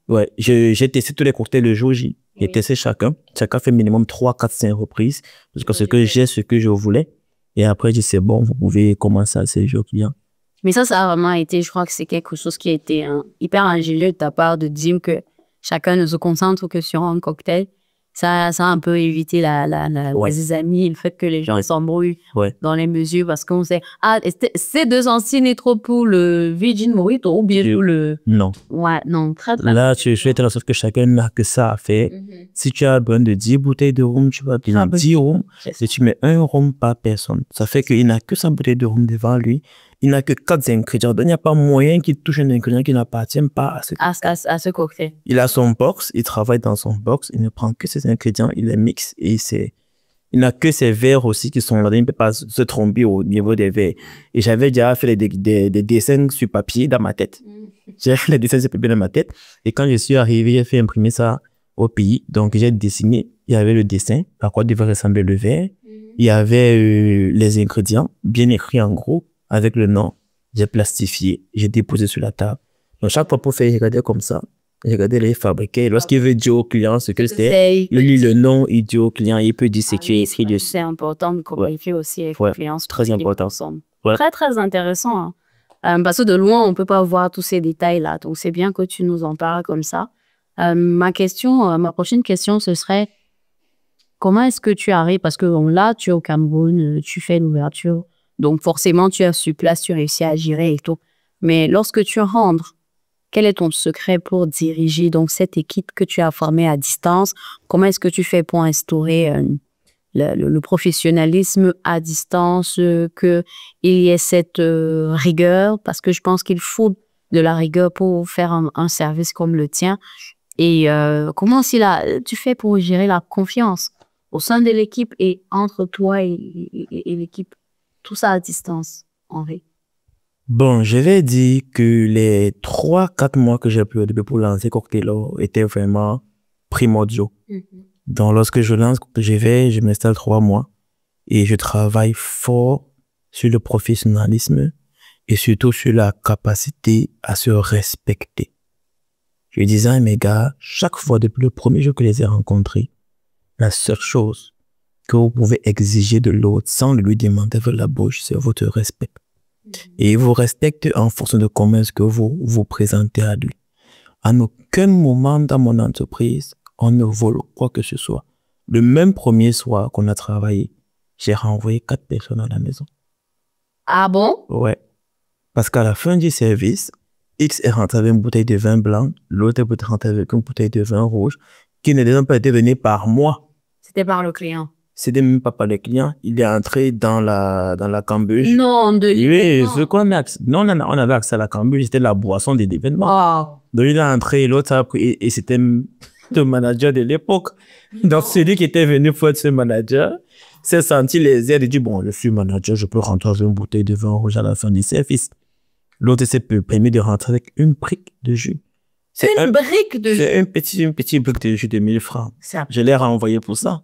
Ouais, j'ai testé tous les cocktails le jour J. J'ai testé chacun. Chacun fait minimum 3, 4, 5 reprises. Parce que ce que je voulais. Et après, j'ai dit, c'est bon, vous pouvez commencer à séjour au client.
Mais ça a vraiment été, je crois que c'est quelque chose qui a été hyper ingénieux de ta part de dire que chacun ne se concentre que sur un cocktail. Ça a un peu évité les amis, le fait que les gens s'embrouillent dans les mesures parce qu'on sait, c'est 206 trop pour le Virgin Mojito ou bien pour le...
Non.
Ouais, non, très bien.
Là, je suis dans le sens que chacun n'a que ça à faire. Si tu as besoin de 10 bouteilles de rhum, tu vas prendre 10 rhum. Et tu mets un rhum par personne. Ça fait qu'il n'a que 100 bouteilles de rhum devant lui. Il n'a que 4 ingrédients. Donc, il n'y a pas moyen qu'il touche un ingrédient qui n'appartient pas
à ce cocktail.
Il a son box, il travaille dans son box, il ne prend que ses ingrédients, il les mixe et il n'a que ses verres aussi qui sont là. Il ne peut pas se tromper au niveau des verres. Et j'avais déjà fait des dessins sur papier dans ma tête. J'ai fait les dessins sur papier dans ma tête. Et quand je suis arrivé, j'ai fait imprimer ça au pays. Donc, j'ai dessiné, il y avait le dessin, à quoi devait ressembler le verre. Il y avait les ingrédients bien écrits en gros avec le nom. J'ai plastifié, j'ai déposé sur la table. Donc chaque fois pour faire, il regardait comme ça. Il regardait les fabriqués. Lorsqu'il veut dire au client ce que c'était, il lit le nom, il dit au client, il peut dire ce qui est écrit dessus.
C'est important de communiquer aussi avec les clients.
Très important.
Ouais. Très, très intéressant. Hein. Parce que de loin, on ne peut pas voir tous ces détails-là. Donc, c'est bien que tu nous en parles comme ça. Ma prochaine question, ce serait comment est-ce que tu arrives? Parce que là, tu es au Cameroun, tu fais l'ouverture. Donc, forcément, tu es sur place, tu réussis à gérer et tout. Mais lorsque tu rentres, quel est ton secret pour diriger donc cette équipe que tu as formée à distance? Comment est-ce que tu fais pour instaurer le professionnalisme à distance, qu'il y ait cette rigueur? Parce que je pense qu'il faut de la rigueur pour faire un service comme le tien. Et comment tu fais pour gérer la confiance au sein de l'équipe et entre toi et l'équipe? Tout ça à distance, Henri.
Bon, je vais dire que les 3-4 mois que j'ai pris au début pour lancer Cocktelo étaient vraiment primordiaux. Donc, lorsque je lance, je m'installe 3 mois et je travaille fort sur le professionnalisme et surtout sur la capacité à se respecter. Je disais à mes gars, chaque fois depuis le premier jour que je les ai rencontrés, la seule chose que vous pouvez exiger de l'autre sans lui demander de la bouche, c'est votre respect. Et il vous respecte en fonction de comment est-ce que vous vous présentez à lui. À aucun moment dans mon entreprise, on ne vole quoi que ce soit. Le même premier soir qu'on a travaillé, j'ai renvoyé 4 personnes à la maison.
Ah bon?
Ouais. Parce qu'à la fin du service, X est rentré avec une bouteille de vin blanc, l'autre est rentré avec une bouteille de vin rouge, qui n'a pas été venue par moi.
C'était par le client.
C'était même pas par le client. Il est entré dans la cambouche.
Non,
oui, ce qu'on a, non, on avait accès à la cambouche, c'était la boisson des événements.
Oh.
Donc il est entré, l'autre a pris, et c'était le manager de l'époque. Donc celui qui était venu pour être ce manager s'est senti lésé. Il dit, bon, je suis manager, je peux rentrer avec une bouteille de vin rouge à la fin du service. L'autre s'est permis de rentrer avec une brique de jus.
Une brique de jus?
C'est une petite brique de jus de 1000 francs. Je l'ai renvoyé pour ça.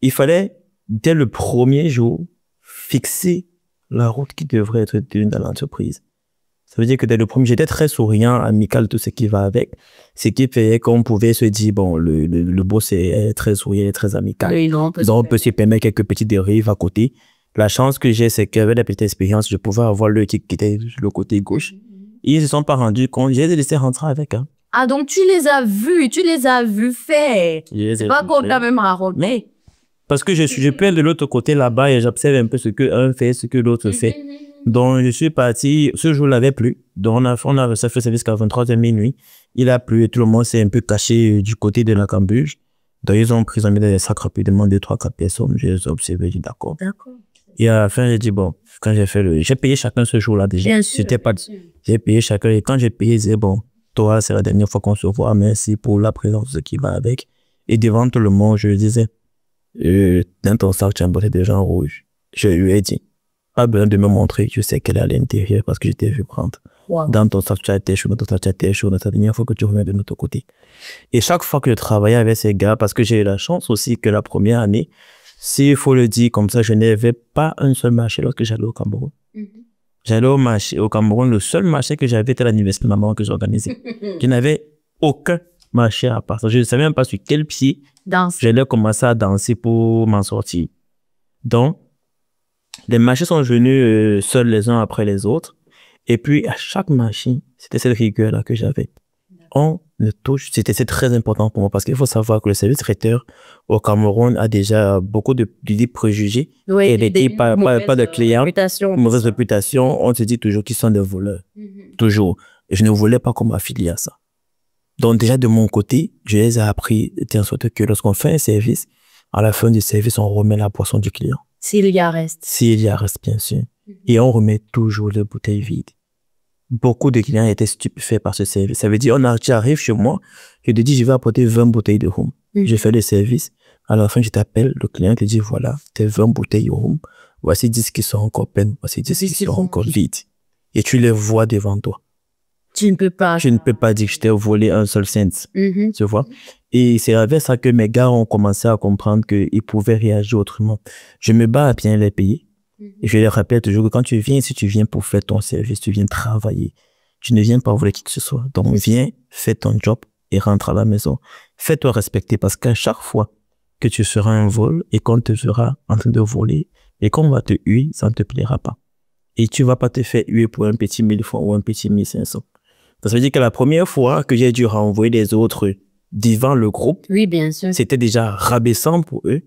Il fallait, dès le premier jour, fixer la route qui devrait être tenue dans l'entreprise. Ça veut dire que dès le premier, j'étais très souriant, amical, tout ce qui va avec. Ce qui fait qu'on pouvait se dire, bon, le boss est très souriant, très amical.
Oui, non,
donc, on peut se permettre quelques petites dérives à côté. La chance que j'ai, c'est qu'avec la petite expérience, je pouvais avoir le qui était sur le côté gauche. Ils ne se sont pas rendus compte. Je les ai laissés rentrer avec. Hein.
Ah, donc tu les as vus faire. C'est pas qu'on t'a même raconté.
Parce que je peux être de l'autre côté là-bas et j'observe un peu ce que un fait, ce que l'autre fait. Donc, je suis parti, ce jour-là, il n'avait plu. Donc, on a fait service qu'à 23h minuit. Il a plu et tout le monde s'est un peu caché du côté de la cambouche. Donc, ils ont mis des sacs rapidement, 2, 3, 4 personnes. Je les ai observés, j'ai dit d'accord. Et à la fin, j'ai dit, bon, quand j'ai payé chacun ce jour-là déjà. J'ai payé chacun et quand j'ai payé, j'ai dit, bon, toi, c'est la dernière fois qu'on se voit, merci pour la présence de ce qui va avec. Et devant tout le monde, je lui disais, dans ton sac, tu as une bouteille de vin rouge. Je lui ai dit, pas besoin de me montrer, je sais qu'elle est à l'intérieur parce que je t'ai vu prendre. Wow. Dans ton sac, tu as été chaud, dans ton sac, tu as été chaud, dans ta dernière fois que tu reviens de notre côté. Et chaque fois que je travaillais avec ces gars, parce que j'ai eu la chance aussi que la première année, s'il faut le dire comme ça, je n'avais pas un seul marché lorsque j'allais au Cameroun. J'allais au Cameroun, le seul marché que j'avais était l'anniversaire de maman que j'organisais. Je n'avais aucun marché à part ça. Je ne savais même pas sur quel pied j'allais commencer à danser pour m'en sortir. Donc, les marchés sont venus seuls les uns après les autres. Et puis, à chaque marché, c'était cette rigueur-là que j'avais. On ne touche, c'est très important pour moi parce qu'il faut savoir que le service traiteur au Cameroun a déjà beaucoup d'idées préjugées.
Oui,
et pas de clients, mauvaise réputation. On se dit toujours qu'ils sont des voleurs. Toujours. Et je ne voulais pas qu'on m'affilie à ça. Donc déjà de mon côté, je les ai appris de sorte que lorsqu'on fait un service, à la fin du service, on remet la boisson du client.
S'il y a reste.
S'il y a reste, bien sûr. Et on remet toujours les bouteilles vides. Beaucoup de clients étaient stupéfaits par ce service. Ça veut dire, tu arrives chez moi, je te dis, je vais apporter 20 bouteilles de rhum. Je fais le service. À la fin, je t'appelle, le client te dit, voilà, tes 20 bouteilles de rhum. Voici 10 qui sont encore pleines, voici 10 qui sont encore vides. Et tu les vois devant toi.
Tu ne peux pas.
Je ne peux pas dire que je t'ai volé un seul cent. Tu vois? Et c'est avec ça que mes gars ont commencé à comprendre qu'ils pouvaient réagir autrement. Je me bats à bien les payer. Et je les rappelle toujours que quand tu viens ici, tu viens pour faire ton service, tu viens travailler. Tu ne viens pas voler qui que ce soit. Donc, viens, fais ton job et rentre à la maison. Fais-toi respecter parce qu'à chaque fois que tu feras un vol et qu'on te verra en train de voler et qu'on va te huer, ça ne te plaira pas. Et tu vas pas te faire huer pour un petit 1000 francs ou un petit 1500. Ça veut dire que la première fois que j'ai dû renvoyer les autres devant le groupe,
oui, bien sûr,
c'était déjà rabaissant pour eux.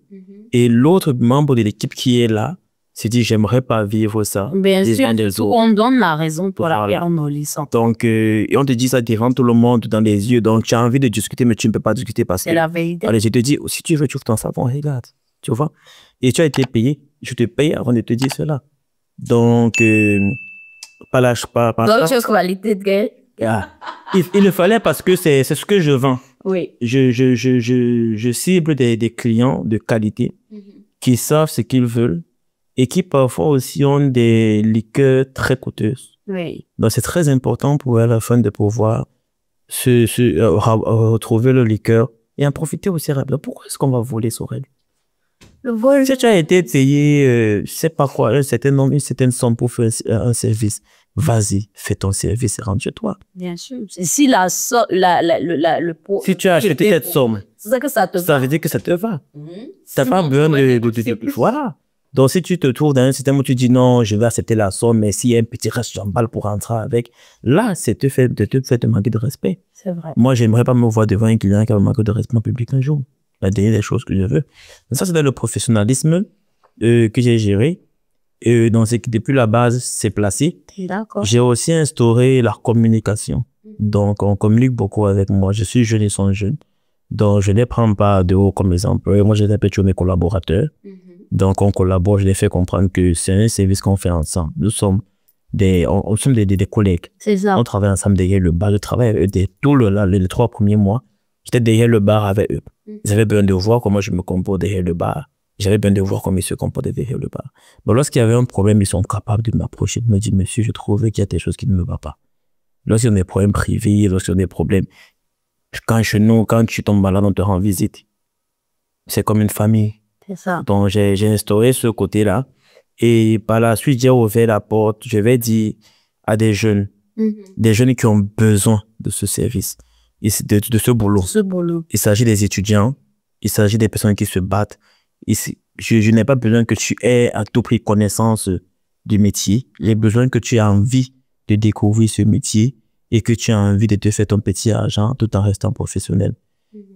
Et l'autre membre de l'équipe qui est là s'est dit, j'aimerais pas vivre ça.
Bien sûr, on donne la raison pour laquelle on nous laisse.
Donc, et on te dit ça devant tout le monde, dans les yeux. Donc, tu as envie de discuter, mais tu ne peux pas discuter parce que...
C'est la vérité.
Allez, je te dis, si tu veux, tu ouvres ton savon, regarde. Tu vois? Et tu as été payé. Je te paye avant de te dire cela. Donc, pas lâche pas.
Donc, tu as qualité de gueule.
Il le fallait parce que c'est ce que je vends.
Oui.
Je cible des clients de qualité qui savent ce qu'ils veulent et qui parfois aussi ont des liqueurs très coûteuses.
Oui.
Donc, c'est très important pour eux à la fin de pouvoir retrouver le liqueur et en profiter aussi rapidement. Pourquoi est-ce qu'on va voler sur elle?
Le vol.
Si tu as été payé, je sais pas quoi, un certain nombre, une certaine somme pour faire un service, vas-y, fais ton service et rentre chez toi.
Bien sûr. Si si
tu as acheté cette somme,
c'est ça que ça te va.
Ça veut dire que ça te va. T'as pas besoin de voilà. Donc, si tu te trouves dans un système où tu dis non, je vais accepter la somme, mais s'il y a un petit reste, j'emballe pour rentrer avec, là, c'est te faire te manquer de respect.
C'est vrai.
Moi, j'aimerais pas me voir devant un client qui va me manquer de respect en public un jour. La dernière des choses que je veux. Donc, ça, c'est dans le professionnalisme que j'ai géré. Donc, c'est que depuis la base, c'est placé.
D'accord.
J'ai aussi instauré la communication. Donc, on communique beaucoup avec moi. Je suis jeune et ils sont jeunes. Donc, je ne les prends pas de haut comme exemple. Moi, je les appelle mes collaborateurs. Donc, on collabore. Je les fais comprendre que c'est un service qu'on fait ensemble. Nous sommes des collègues.
C'est ça.
On travaille ensemble derrière le bar. Je travaille avec eux tout les 3 premiers mois. J'étais derrière le bar avec eux. Ils avaient besoin de voir comment je me comporte derrière le bar. J'avais besoin de voir comment ils se comportaient derrière le bar. Bon, lorsqu'il y avait un problème, ils sont capables de m'approcher, de me dire, monsieur, je trouve qu'il y a des choses qui ne me vont pas. Lorsqu'il y a des problèmes privés, lorsqu'il y a des problèmes, quand tu tombes malade, on te rend visite. C'est comme une famille.
C'est ça.
Donc, j'ai instauré ce côté-là. Et par la suite, j'ai ouvert la porte, je vais dire à des jeunes qui ont besoin de ce service, de ce boulot. Il s'agit des étudiants, il s'agit des personnes qui se battent. Je n'ai pas besoin que tu aies à tout prix connaissance du métier. J'ai besoin que tu aies envie de découvrir ce métier et que tu aies envie de te faire ton petit argent tout en restant professionnel.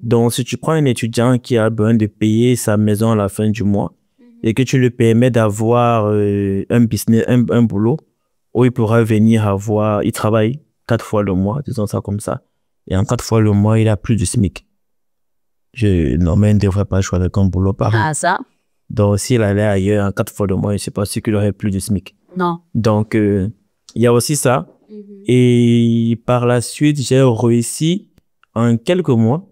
Donc, si tu prends un étudiant qui a besoin de payer sa maison à la fin du mois et que tu lui permets d'avoir un business, un boulot où il pourra venir il travaille 4 fois le mois, disons ça comme ça, et en 4 fois le mois, il a plus de SMIC. Normalement, il ne devrait pas choisir un boulot par an.
Ah, ça.
Donc, s'il allait ailleurs en 4 fois le mois, je ne sais pas si il aurait plus de SMIC.
Non.
Donc, il y a aussi ça. Et par la suite, j'ai réussi en quelques mois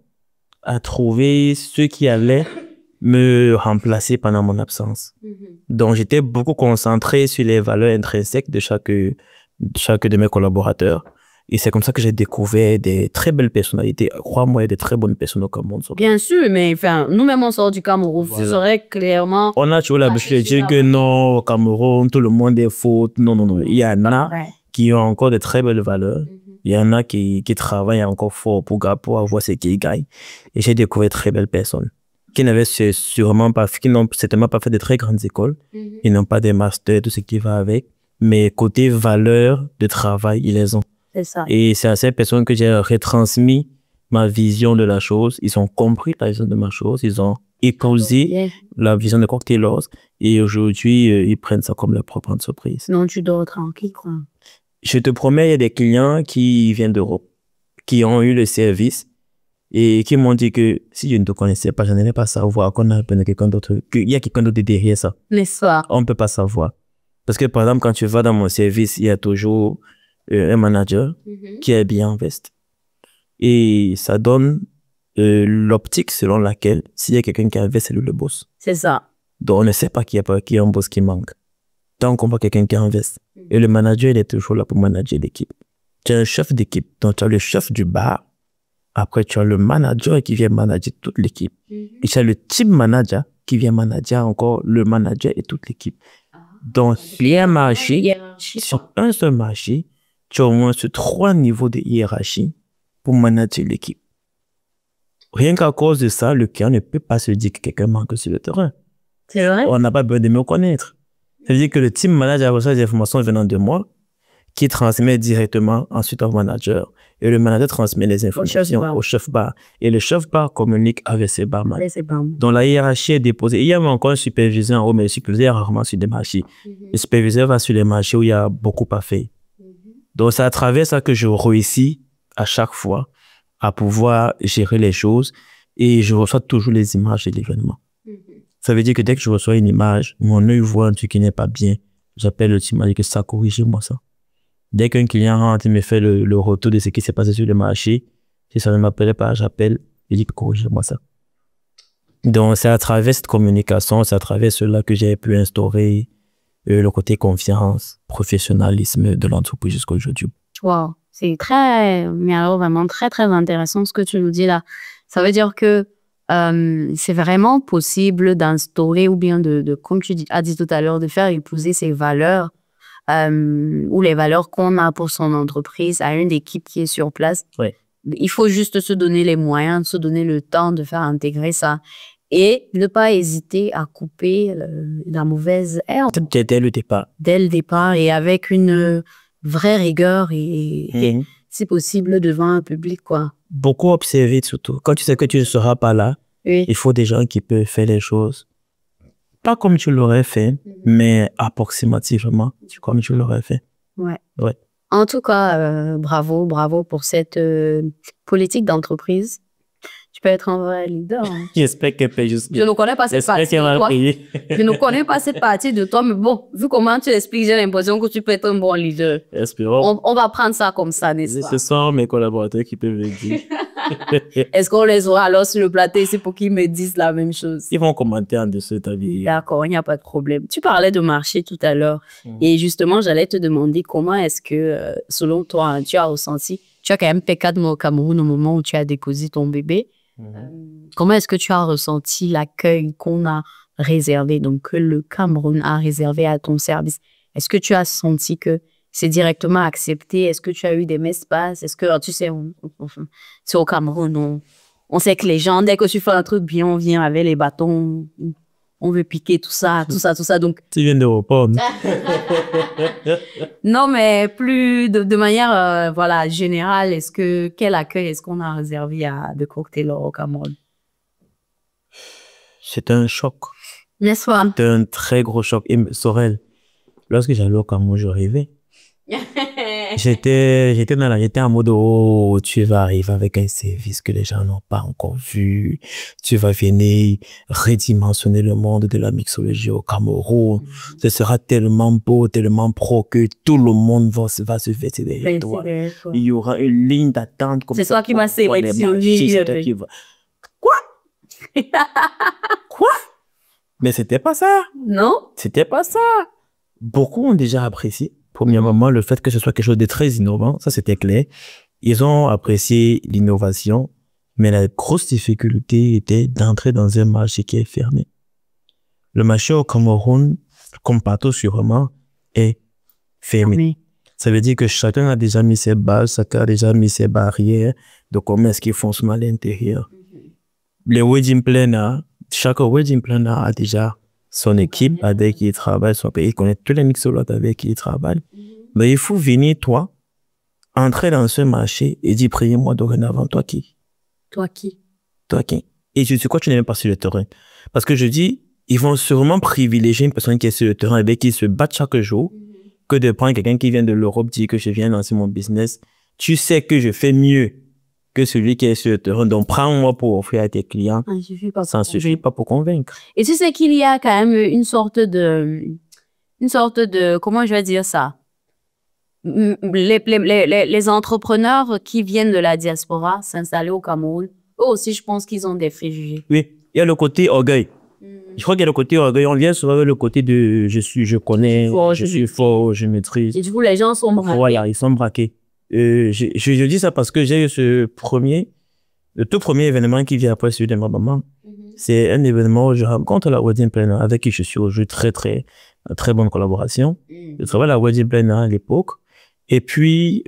à trouver ceux qui allaient me remplacer pendant mon absence. Donc, j'étais beaucoup concentré sur les valeurs intrinsèques de chaque de mes collaborateurs. Et c'est comme ça que j'ai découvert des très belles personnalités. Crois-moi, il y a des très bonnes personnes au Cameroun.
Bien sûr, mais enfin, nous-mêmes, on sort du Cameroun. Vous saurez clairement...
On a toujours l'habitude de dire que non, au Cameroun, tout le monde est faute. Non, non, non. Il y en a qui ont encore de très belles valeurs. Il y en a qui travaillent encore fort pour avoir ce qu'ils gagnent. Et j'ai découvert de très belles personnes qui n'avaient sûrement pas, qui n'ont certainement pas fait de très grandes écoles. Ils n'ont pas des masters, tout ce qui va avec. Mais côté valeurs de travail, ils les ont.
C'est ça.
Et c'est à ces personnes que j'ai retransmis ma vision de la chose. Ils ont compris la vision de ma chose. Ils ont épousé la vision de Cocktailors. Et aujourd'hui, ils prennent ça comme leur propre entreprise.
Non, tu dors tranquille, quoi.
Je te promets, il y a des clients qui viennent d'Europe, qui ont eu le service et qui m'ont dit que si je ne te connaissais pas, je n'allais pas savoir qu'on a appelé quelqu'un d'autre, qu'il y a quelqu'un d'autre derrière ça.
N'est-ce pas?
On ne peut pas savoir. Parce que par exemple, quand tu vas dans mon service, il y a toujours un manager qui est bien en veste. Et ça donne l'optique selon laquelle s'il y a quelqu'un qui a un veste, c'est lui le boss.
C'est ça.
Donc on ne sait pas qui est un boss qui manque. Tant qu'on voit quelqu'un qui est en veste. Et le manager, il est toujours là pour manager l'équipe. Tu as un chef d'équipe. Donc, tu as le chef du bar. Après, tu as le manager qui vient manager toute l'équipe. Et tu as le team manager qui vient manager encore le manager et toute l'équipe. Donc, il y a un marché, sur un seul marché, tu as au moins 3 niveaux de hiérarchie pour manager l'équipe. Rien qu'à cause de ça, le client ne peut pas se dire que quelqu'un manque sur le terrain.
C'est vrai?
On n'a pas besoin de me connaître. Ça veut dire que le team manager reçoit des informations venant de moi qui transmet directement ensuite au manager. Et le manager transmet les informations au chef bar. Et le chef bar communique avec ses barman. Donc la hiérarchie est déposée. Il y a encore un superviseur en haut, mais le superviseur est rarement sur des marchés. Le superviseur va sur les marchés où il y a beaucoup à faire. Donc c'est à travers ça que je réussis à chaque fois à pouvoir gérer les choses et je reçois toujours les images de l'événement. Ça veut dire que dès que je reçois une image, mon œil voit un truc qui n'est pas bien, j'appelle le team manager que ça, corrigez-moi ça. Dès qu'un client rentre et me fait le retour de ce qui s'est passé sur le marché, si ça ne m'appelait pas, j'appelle et dis corrigez-moi ça. Donc c'est à travers cette communication, c'est à travers cela que j'ai pu instaurer le côté confiance, professionnalisme de l'entreprise jusqu'à aujourd'hui.
Wow, c'est mais alors vraiment très intéressant ce que tu nous dis là. Ça veut dire que c'est vraiment possible d'instaurer ou bien comme tu as dit tout à l'heure, de faire épouser ces valeurs ou les valeurs qu'on a pour son entreprise à une équipe qui est sur place.
Ouais.
Il faut juste se donner les moyens, se donner le temps de faire intégrer ça et ne pas hésiter à couper la mauvaise herbe.
Dès le départ.
Dès le départ et avec une vraie rigueur et si possible devant un public, quoi.
Beaucoup observer surtout. Quand tu sais que tu ne seras pas là, il faut des gens qui peuvent faire les choses. Pas comme tu l'aurais fait, mais approximativement comme tu l'aurais fait.
Ouais. En tout cas, bravo pour cette politique d'entreprise. Tu peux être un vrai leader. Hein.
J'espère qu'elle peut juste...
Je ne connais pas cette partie de toi. Je ne connais pas cette partie de toi, mais bon, vu comment tu l'expliques, j'ai l'impression que tu peux être un bon leader.
Espérons.
On va prendre ça comme ça, n'est-ce pas?
Ce sont mes collaborateurs qui peuvent le dire.
Est-ce qu'on les aura alors sur le plateau ici pour qu'ils me disent la même chose?
Ils vont commenter en dessous de ta vie.
D'accord, il n'y a pas de problème. Tu parlais de marché tout à l'heure. Et justement, j'allais te demander comment est-ce que, selon toi, tu as ressenti, tu as quand même fait 4 mois au Cameroun au moment où tu as déposé ton bébé. Comment est-ce que tu as ressenti l'accueil qu'on a réservé, donc que le Cameroun a réservé à ton service? Est-ce que tu as senti que c'est directement accepté? Est-ce que tu as eu des messages? Est-ce que, tu sais, c'est au Cameroun, on sait que les gens, dès que tu fais un truc bien, on vient avec les bâtons, on veut piquer tout ça. Donc,
tu viens de répondre.
Non, mais plus de manière voilà, générale, quel accueil est-ce qu'on a réservé à de cocktails au Cameroun?
C'est un choc.
N'est-ce pas?
C'est un très gros choc. Et Sorel, lorsque j'allais au Cameroun, je rêvais. J'étais en mode, oh, tu vas arriver avec un service que les gens n'ont pas encore vu. Tu vas venir redimensionner le monde de la mixologie au Cameroun. Ce sera tellement beau, tellement pro que tout le monde va se vêtir derrière toi. Il y aura une ligne d'attente.
C'est toi qui m'as sélectionné.
Quoi? Quoi? Mais c'était pas ça.
Non?
C'était pas ça. Beaucoup ont déjà apprécié. Premièrement, le fait que ce soit quelque chose de très innovant, ça c'était clair. Ils ont apprécié l'innovation, mais la grosse difficulté était d'entrer dans un marché qui est fermé. Le marché au Cameroun, comme partout sûrement, est fermé. Oui. Ça veut dire que chacun a déjà mis ses bases, chacun a déjà mis ses barrières de comment est-ce qu'ils fonctionnent à l'intérieur. Les wedding planners, chaque wedding planner a déjà son équipe avec qui il travaille, son pays, il connaît tous les mixologues avec qui il travaille. Mais il faut venir, toi, entrer dans ce marché et dire, priez-moi dorénavant, toi qui?
Toi qui?
Toi qui? Et je dis quoi, tu n'es même pas sur le terrain? Parce que je dis, ils vont sûrement privilégier une personne qui est sur le terrain avec qui ils se battent chaque jour que de prendre quelqu'un qui vient de l'Europe, dire que je viens lancer mon business. Tu sais que je fais mieux que celui qui est sur le terrain. Donc, prends-moi pour offrir à tes clients. Ça ne suffit pas pour convaincre.
Et tu sais qu'il y a quand même une sorte de, comment je vais dire ça? Les entrepreneurs qui viennent de la diaspora s'installer au Cameroun, eux aussi, je pense qu'ils ont des préjugés.
Oui, il y a le côté orgueil. Je crois qu'il y a le côté orgueil. On vient souvent avec le côté de je connais, je suis fort, je maîtrise.
Et du coup, les gens sont braqués.
Voilà, ils sont braqués. Je dis ça parce que j'ai eu le tout premier événement qui vient après celui de ma maman. C'est un événement où je rencontre la wedding planner avec qui je suis aujourd'hui très bonne collaboration. Je travaille à la wedding planner à l'époque. Et puis,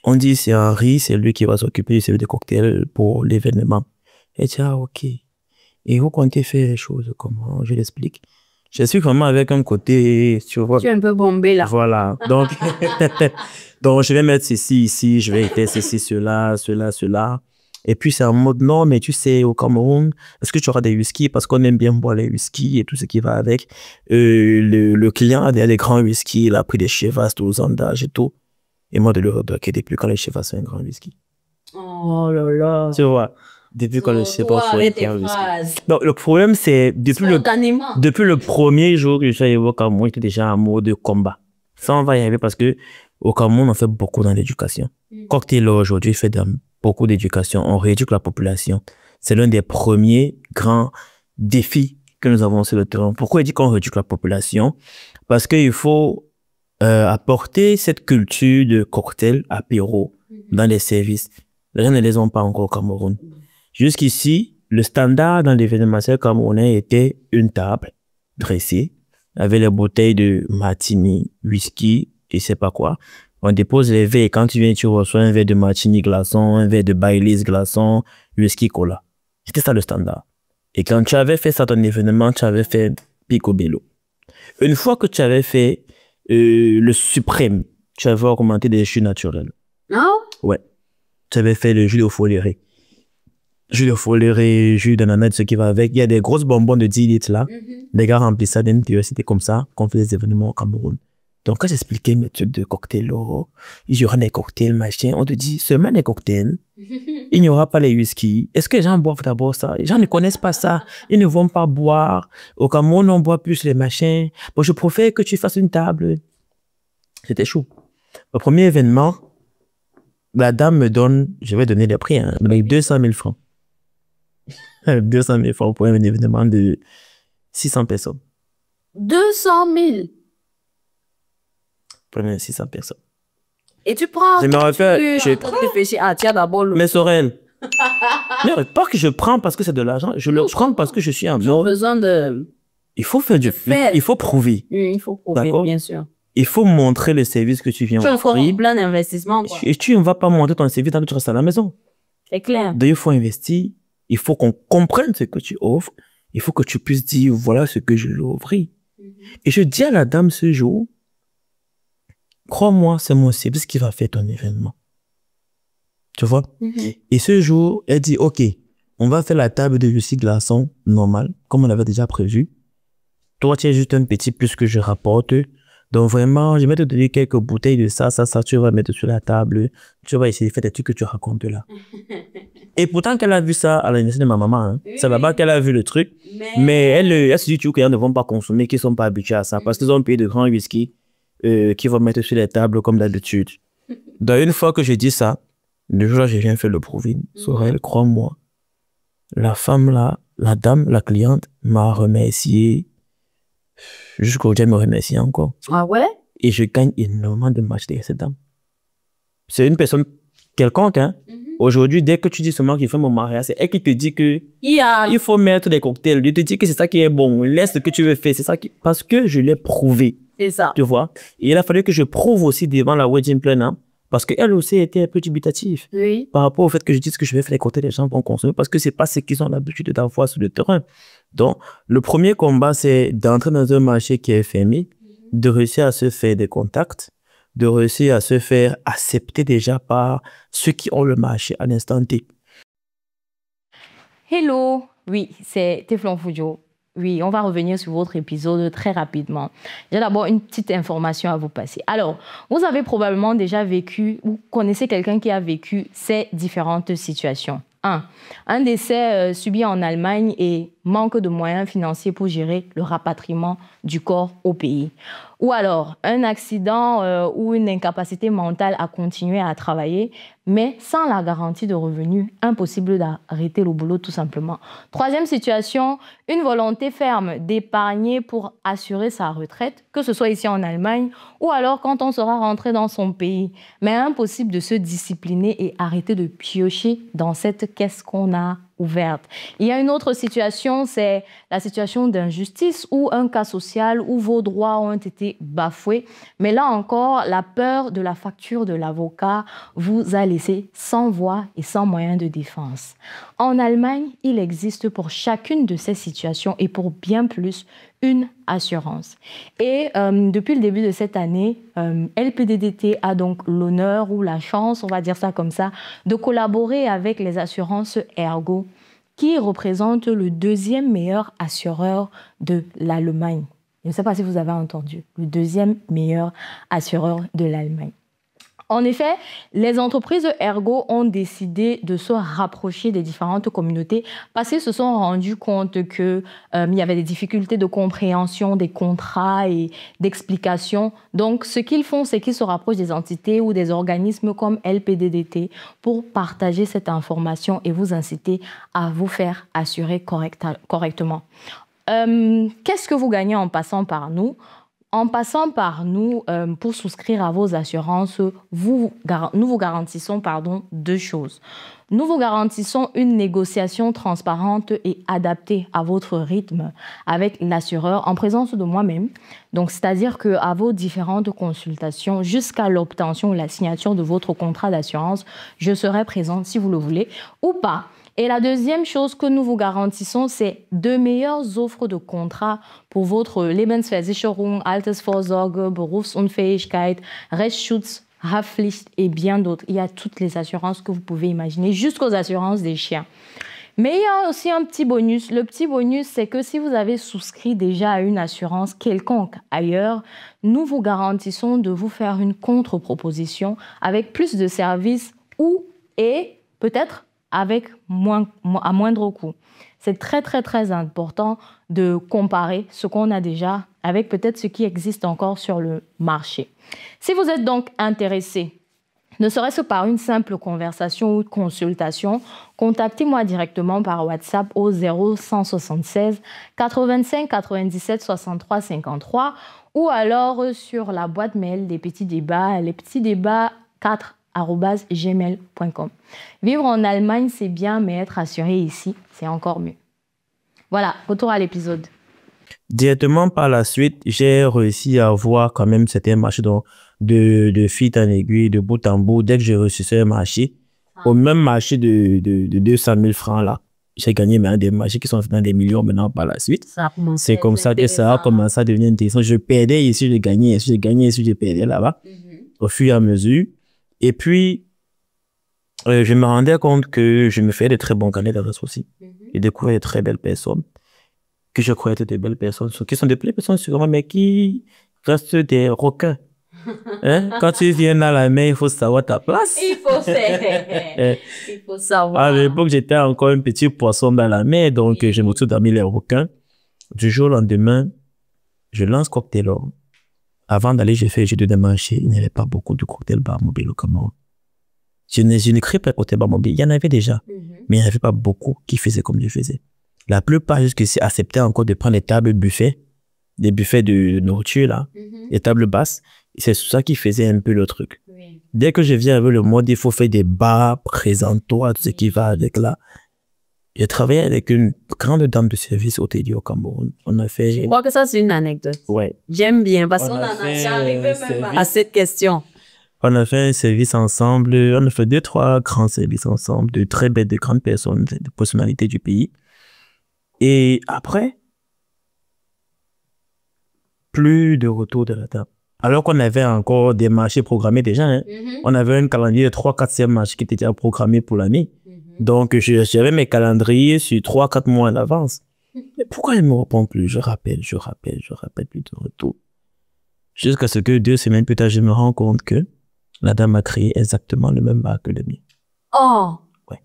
on dit c'est Henri, c'est lui qui va s'occuper des cocktails pour l'événement. Et tu dis, ah, ok. Et vous comptez faire les choses comment? Je l'explique. Je suis vraiment avec un côté, tu vois.
Tu es un peu bombé là.
Voilà. Donc, je vais mettre ceci ici, je vais tester ceci, cela. Et puis, c'est en mode non, mais tu sais, au Cameroun, est-ce que tu auras des whisky? Parce qu'on aime bien boire les whisky et tout ce qui va avec. Le client a des grands whisky, il a pris des Chivas, tous en âge et tout. Et moi, de le redocker depuis quand les Chivas sont un grand whisky.
Oh là là.
Tu vois, depuis quand les Chivas sont un grand whisky. Donc, le problème, c'est depuis le premier jour que je suis arrivé au Cameroun, j'étais déjà en mode combat. Ça, on va y arriver parce que au Cameroun, on fait beaucoup dans l'éducation. Cocktail aujourd'hui fait beaucoup d'éducation. On rééduque la population. C'est l'un des premiers grands défis que nous avons sur le terrain. Pourquoi il dit qu'on rééduque la population? Parce qu'il faut apporter cette culture de cocktail, apéro dans les services. Les gens ne les ont pas encore au Cameroun. Jusqu'ici, le standard dans l'événementiel camerounais était une table dressée avec les bouteilles de martini, whisky et je sais pas quoi. On dépose les verres et quand tu viens, tu reçois un verre de martini glaçon, un verre de Baileys glaçon, whisky cola. C'était ça le standard. Et quand tu avais fait ça ton événement, tu avais fait picobello. Une fois que tu avais fait le suprême, tu avais augmenté des jus naturels.
Ah?
Ouais. Tu avais fait le jus de foléré. Jus de foléré, jus d'ananas, ce qui va avec. Il y a des grosses bonbons de 10 litres là. Les gars remplissent ça d'une c'était comme ça qu'on fait des événements au Cameroun. Donc, quand j'expliquais mes trucs de cocktail, il y aura des cocktails, machin, on te dit seulement des cocktails. Il n'y aura pas les whisky. Est-ce que les gens boivent d'abord ça? Les gens ne connaissent pas ça. Ils ne vont pas boire. Au Cameroun, on boit plus les machins. Bon, je préfère que tu fasses une table. C'était chaud. Au premier événement, la dame me donne, je vais donner les prix, avec 200 000 francs. 200 000 francs pour un événement de 600 personnes.
200 000?
600 personnes.
Et tu prends...
Je me rappelle...
tiens d'abord le...
Mais Sorel, non, pas que je prends parce que c'est de l'argent, je le prends parce que je suis en
besoin de...
Il faut faire du... Il faut prouver.
Oui, il faut prouver, bien sûr.
Il faut montrer le service que tu viens offrir.
Il faut plein d'investissements.
Et tu ne vas pas montrer ton service tant que tu restes à la maison.
C'est clair.
Donc, il faut investir. Il faut qu'on comprenne ce que tu offres. Il faut que tu puisses dire, voilà ce que je lui ai offert. Et je dis à la dame ce jour, crois-moi, c'est mon service qui va faire ton événement. Tu vois? Et ce jour, elle dit, ok, on va faire la table de whisky glaçon normale, comme on avait déjà prévu. Toi, tu es juste un petit plus que je rapporte. Donc vraiment, je vais te donner quelques bouteilles de ça, tu vas mettre sur la table. Tu vas essayer de faire des trucs que tu racontes là. Et pourtant qu'elle a vu ça à l'anniversaire de ma maman, hein. C'est là-bas qu'elle a vu le truc. Mais elle se dit toujours qu'ils ne vont pas consommer, qu'ils ne sont pas habitués à ça. Parce qu'ils ont payé de grands whisky qu'ils vont mettre sur les tables comme d'habitude. Donc une fois que je dis ça, le jour là, j'ai viens faire le proving. Sorel, crois-moi, la femme là, la dame, la cliente m'a remercié. Jusqu'au jour, me remercie encore.
Ah ouais?
Et je gagne énormément de matchs derrière cette dame. C'est une personne quelconque, hein. Aujourd'hui, dès que tu dis seulement qu'il fait mon mariage, c'est elle qui te dit que il faut mettre des cocktails. Il te dit que c'est ça qui est bon. Laisse ce que tu veux faire. C'est ça qui... Parce que je l'ai prouvé.
C'est ça.
Tu vois? Et il a fallu que je prouve aussi devant la wedding planner. Parce qu'elle aussi était un peu dubitative.
Oui.
Par rapport au fait que je dise que je vais faire les cocktails, les gens vont consommer. Parce que c'est pas ce qu'ils ont l'habitude d'avoir sur le terrain. Donc, le premier combat, c'est d'entrer dans un marché qui est fermé, de réussir à se faire des contacts, de réussir à se faire accepter déjà par ceux qui ont le marché à l'instant T.
Hello, oui, c'est Teflon Foudio. Oui, on va revenir sur votre épisode très rapidement. J'ai d'abord une petite information à vous passer. Alors, vous avez probablement déjà vécu, ou connaissez quelqu'un qui a vécu ces différentes situations. Un décès subi en Allemagne et manque de moyens financiers pour gérer le rapatriement du corps au pays. Ou alors, un accident ou une incapacité mentale à continuer à travailler, mais sans la garantie de revenus, impossible d'arrêter le boulot tout simplement. Troisième situation, une volonté ferme d'épargner pour assurer sa retraite, que ce soit ici en Allemagne ou alors quand on sera rentré dans son pays, mais impossible de se discipliner et arrêter de piocher dans cette caisse qu'on a ouverte. Il y a une autre situation, c'est la situation d'injustice ou un cas social où vos droits ont été bafoués. Mais là encore, la peur de la facture de l'avocat vous a laissé sans voix et sans moyen de défense. En Allemagne, il existe pour chacune de ces situations et pour bien plus, une assurance. Et depuis le début de cette année, LPDDT a donc l'honneur ou la chance, on va dire ça comme ça, de collaborer avec les assurances Ergo, qui représentent le deuxième meilleur assureur de l'Allemagne. Je ne sais pas si vous avez entendu, le deuxième meilleur assureur de l'Allemagne. En effet, les entreprises Ergo ont décidé de se rapprocher des différentes communautés parce qu'ils se sont rendus compte qu'il y avait des difficultés de compréhension des contrats et d'explication. Donc, ce qu'ils font, c'est qu'ils se rapprochent des entités ou des organismes comme LPDDT pour partager cette information et vous inciter à vous faire assurer correctement. Qu'est-ce que vous gagnez en passant par nous ? En passant par nous, pour souscrire à vos assurances, nous vous garantissons deux choses. Nous vous garantissons une négociation transparente et adaptée à votre rythme avec l'assureur en présence de moi-même. Donc, c'est-à-dire qu'à vos différentes consultations, jusqu'à l'obtention ou la signature de votre contrat d'assurance, je serai présente si vous le voulez ou pas. Et la deuxième chose que nous vous garantissons, c'est de meilleures offres de contrats pour votre Lebensversicherung, Altersvorsorge, Berufsunfähigkeit, Rechtsschutz, Haftpflicht et bien d'autres. Il y a toutes les assurances que vous pouvez imaginer, jusqu'aux assurances des chiens. Mais il y a aussi un petit bonus. Le petit bonus, c'est que si vous avez souscrit déjà à une assurance quelconque ailleurs, nous vous garantissons de vous faire une contre-proposition avec plus de services et peut-être avec à moindre coût. C'est très, très, très important de comparer ce qu'on a déjà avec peut-être ce qui existe encore sur le marché. Si vous êtes donc intéressé, ne serait-ce par une simple conversation ou consultation, contactez-moi directement par WhatsApp au 0176 85 97 63 53 ou alors sur la boîte mail des petits débats, lespetitsdébats4@gmail.com. Vivre en Allemagne, c'est bien, mais être assuré ici, c'est encore mieux. Voilà, retour à l'épisode.
Directement par la suite, j'ai réussi à avoir quand même certains marchés de fil en aiguille, de bout en bout. Dès que j'ai reçu ce marché, au même marché de 200 000 francs là, j'ai gagné maintenant des marchés qui sont dans des millions maintenant par la suite. C'est comme ça que ça a commencé à devenir intéressant. Je perdais ici, je gagnais ici, je gagnais ici, je perdais là-bas, au fur et à mesure. Et puis, je me rendais compte que je me faisais de très bons canaux d'adresse aussi. J'ai découvert de très belles personnes que je croyais être de belles personnes, qui sont de belles personnes sûrement, mais qui restent des requins. Hein? Quand tu viens dans la mer, il faut savoir ta place.
Il faut savoir.
À l'époque, j'étais encore un petit poisson dans la mer, donc je me retrouve parmi les requins. Du jour au lendemain, je lance Cocktail Or. Avant d'aller, j'ai fait jeu de marché. Il n'y avait pas beaucoup de cocktails bar mobile au Cameroun. Je ne crée pas de cocktail bar mobile. Il y en avait déjà, mais il n'y avait pas beaucoup qui faisaient comme je faisais. La plupart, jusqu'ici, acceptaient encore de prendre des tables buffets, des buffets de nourriture, là, des tables basses. C'est ça qui faisait un peu le truc. Oui. Dès que je viens avec le mode, il faut faire des bars présentoirs, tout ce qui va avec là. J'ai travaillé avec une grande dame de service hôtelier au Cameroun. On a fait...
Je crois que ça, c'est une anecdote.
Ouais.
J'aime bien parce qu'on en a arrivé même à cette question.
On a fait un service ensemble. On a fait 2-3 grands services ensemble de très belles, de grandes personnes, de personnalités du pays. Et après, plus de retour de la table. Alors qu'on avait encore des marchés programmés déjà, hein. On avait un calendrier de 3-4e marchés qui était déjà programmé pour l'année. Donc, j'avais mes calendriers sur 3-4 mois à l'avance. Mais pourquoi il ne me répond plus? Je rappelle plus de retour. Jusqu'à ce que 2 semaines plus tard, je me rends compte que la dame a créé exactement le même bar que le mien.
Oh!
Ouais.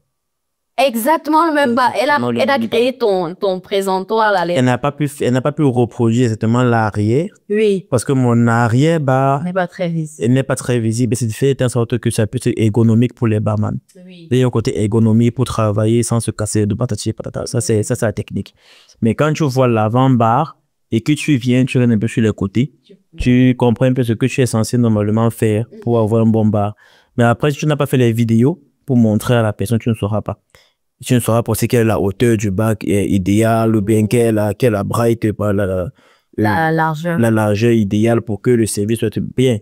Exactement le même bar. Elle a créé ton présentoir là.
Elle n'a pas pu reproduire exactement l'arrière.
Oui.
Parce que mon arrière-bar
N'est pas très visible.
n'est pas très visible. C'est fait en sorte que ça peut être ergonomique pour les barman.
Oui.
Il y a un côté ergonomie pour travailler sans se casser de patati patata. Ça, c'est la technique. Mais quand tu vois l'avant-bar et que tu viens, tu regardes un peu sur les côtés, tu comprends un peu ce que tu es censé normalement faire pour avoir un bon bar. Mais après, si tu n'as pas fait les vidéos pour montrer à la personne, tu ne sauras pas. Tu ne sauras pas si quelle est la hauteur du bac est idéale ou bien quelle est la bright,
La largeur.
La largeur idéale pour que le service soit bien.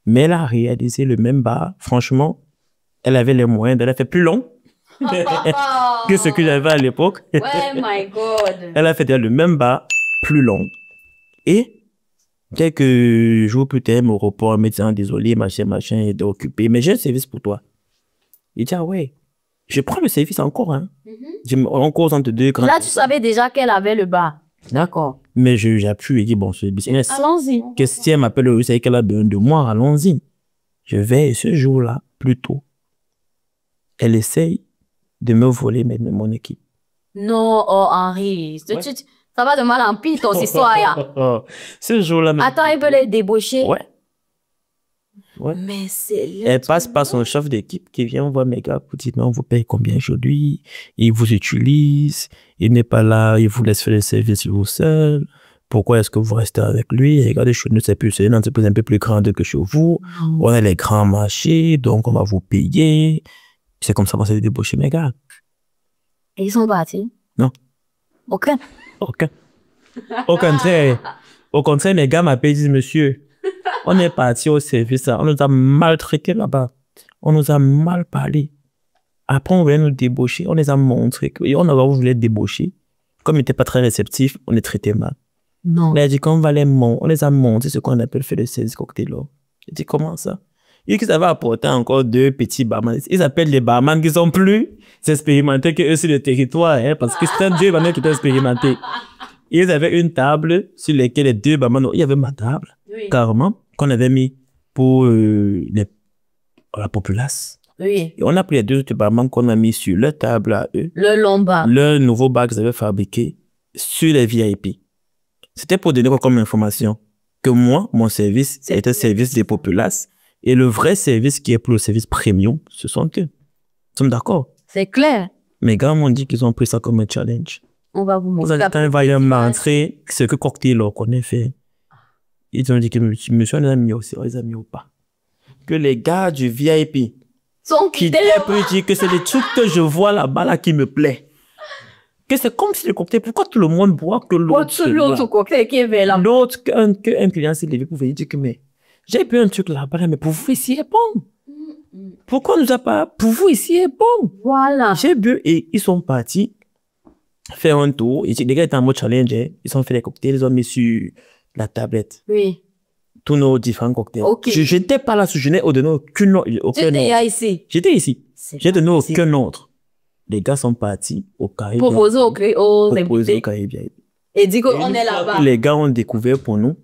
Mais elle a réalisé le même bar. Franchement, elle avait les moyens de la faire plus long que ce que j'avais à l'époque.
Oh my God.
Elle a fait le même bar plus long. Et quelques jours plus tard, mon report me disant désolé, machin, il est occupé, mais j'ai un service pour toi. Il dit ah ouais, je prends le service encore. Hein. Encore entre deux grands.
Là, tu savais déjà qu'elle avait le bar. D'accord.
Mais j'ai pu lui dire bon, c'est business.
Allons-y.
Qu'est-ce qu'elle m'appelle, vous savez qu'elle a besoin de moi, allons-y. Je vais ce jour-là, plus tôt. Elle essaye de me voler mon équipe.
Non, oh Henri, ouais. Ça va de mal en pis ton histoire.
Ce jour-là.
Attends, elle peut les débaucher.
Ouais.
Mais c'est
elle passe par son chef d'équipe qui vient voir mes gars pour dire mais on vous paye combien aujourd'hui, il vous utilise, il n'est pas là, il vous laisse faire le service vous seul. Pourquoi est-ce que vous restez avec lui? Regardez, chez nous, c'est une entreprise un peu plus grande que chez vous. On a les grands marchés, donc on va vous payer. C'est comme ça qu'on s'est débauché mes gars.
Et ils sont partis?
Non.
Aucun.
Au contraire, mes gars m'appellent et disent monsieur, on est parti au service, on nous a maltraités là-bas. On nous a mal parlé. Après, on voulait nous débaucher. On les a montré qu'on voulu les débaucher. Comme ils n'étaient pas très réceptifs, on les traitait mal.
Non.
On a dit qu'on on les a montré ce qu'on appelle faire le service cocktail. J'ai dit comment ça? Et qu'ils avaient apporté encore 2 petits barman. Ils appellent les barman qui sont plus expérimentés que eux sur le territoire, hein, parce que c'était 2 barman qui étaient expérimentés. Ils avaient une table sur laquelle les 2 barman, il y avait ma table, carrément, qu'on avait mis pour la populace.
Oui.
Et on a pris les 2 autres barman qu'on a mis sur leur table à eux.
Le long bar.
Le nouveau bar qu'ils avaient fabriqué sur les VIP. C'était pour donner quoi comme information? Que moi, mon service était un service des populaces. Et le vrai service qui est pour le service premium, ce sont eux. Nous sommes d'accord?
C'est clair.
Mes gars m'ont dit qu'ils ont pris ça comme un challenge.
On va vous montrer.
Vous allez voir montrer ce que cocktail qu'on a fait. Ils ont dit que monsieur les a mis aussi, les a mis ou pas. Que les gars du VIP qui peuvent dire que c'est les trucs que je vois là-bas là qui me plaît. Que c'est comme si le cocktail, pourquoi tout le monde boit que l'autre?
L'autre cocktail qui est là.
L'autre, qu'un client s'est levé pour venir dire que mais j'ai bu un truc là-bas, mais pour vous ici est bon. Pourquoi on nous a pas? Pour vous ici est bon.
Voilà.
J'ai bu et ils sont partis faire un tour. Les gars étaient en mode challenge. Ils ont fait les cocktails, ils ont mis sur la tablette.
Oui.
Tous nos différents cocktails.
Okay.
Je n'étais pas là, je n'ai donné aucun autre.
J'étais ici.
J'étais ici. J'ai donné aucun autre. Les gars sont partis au Caraïbes.
Proposer aux invités. Et dit qu'on est là-bas.
Les gars ont découvert pour nous,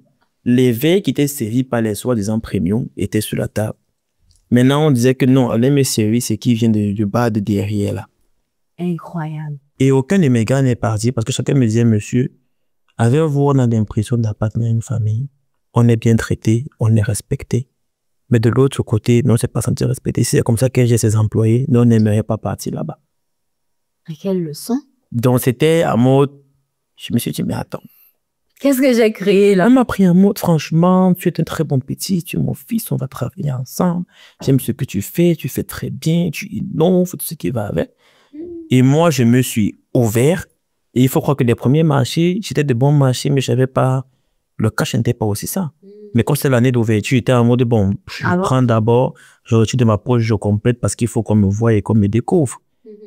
les verres qui étaient servis par les soi-disant premium étaient sur la table. Maintenant, on disait que non, on aime servir ce qui vient du bar de derrière là.
Incroyable.
Et aucun de mes gars n'est parti parce que chacun me disait, monsieur, avez-vous, on a l'impression d'appartenir à une famille. On est bien traité, on est respecté. Mais de l'autre côté, non, c'est pas senti respecté. C'est comme ça que j'ai ces employés, nous, on n'aimerait pas partir là-bas.
Et quelle leçon?
Donc, c'était à mode, je me suis dit, mais attends.
Qu'est-ce que j'ai créé là?
Elle m'a pris un mot, franchement, tu es un très bon petit, tu es mon fils, on va travailler ensemble. J'aime ce que tu fais très bien, tu innoves, tout ce qui va avec. Et moi, je me suis ouvert. Et il faut croire que les premiers marchés, c'était de bons marchés, mais j'avais pas, le cash n'était pas aussi ça. Mais quand c'était l'année d'ouverture, j'étais en mode, bon, je prends d'abord, je retire de ma poche, je complète parce qu'il faut qu'on me voie et qu'on me découvre.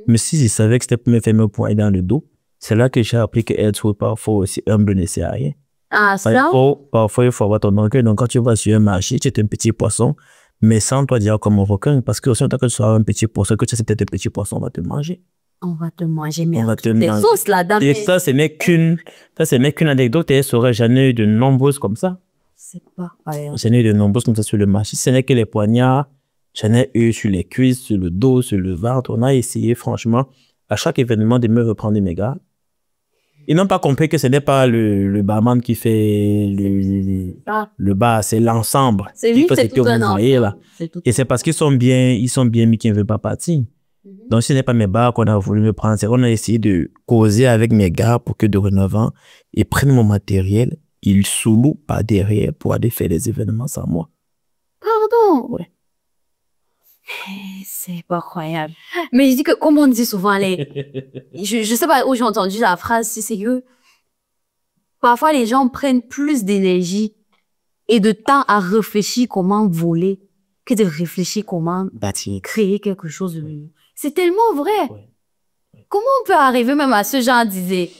Mais si je savais que c'était pour me faire me poigner dans le dos, c'est là que j'ai appris qu'être parfois aussi humble ne sert à rien.
Ah, ça?
Parfois, il faut avoir ton orgueil. Donc, quand tu vas sur un marché, tu es un petit poisson, mais sans toi dire comme un requin. Parce que si on t'a que tu sois un petit poisson, que tu sais peut-être un petit poisson, on va te manger.
On va te manger, mais
on va te
des sauces là-dedans.
Et ça, ce n'est qu'une anecdote. Et j'en ai eu de nombreuses comme ça.
C'est pas.
J'en ai eu de nombreuses comme ça sur le marché. Ce n'est que les poignards. J'en ai eu sur les cuisses, sur le dos, sur le ventre. On a essayé, franchement, à chaque événement de me reprendre mes gars. Ils n'ont pas compris que ce n'est pas le barman qui fait le bar, c'est l'ensemble.
C'est lui, c'est tout un
voyez là. Et c'est parce qu'ils sont bien mis qu'ils ne veulent pas partir. Donc, ce n'est pas mes bars qu'on a voulu me prendre. C'est qu'on a essayé de causer avec mes gars pour que dorénavant, ils prennent mon matériel, ils sous-louent par derrière pour aller faire des événements sans moi.
Pardon?
Ouais.
C'est pas croyable. Mais je dis que, comme on dit souvent, je sais pas où j'ai entendu la phrase, c'est que parfois les gens prennent plus d'énergie et de temps à réfléchir comment voler que de réfléchir comment créer quelque chose de... C'est tellement vrai. Ouais. Comment on peut arriver même à ce genre d'idée?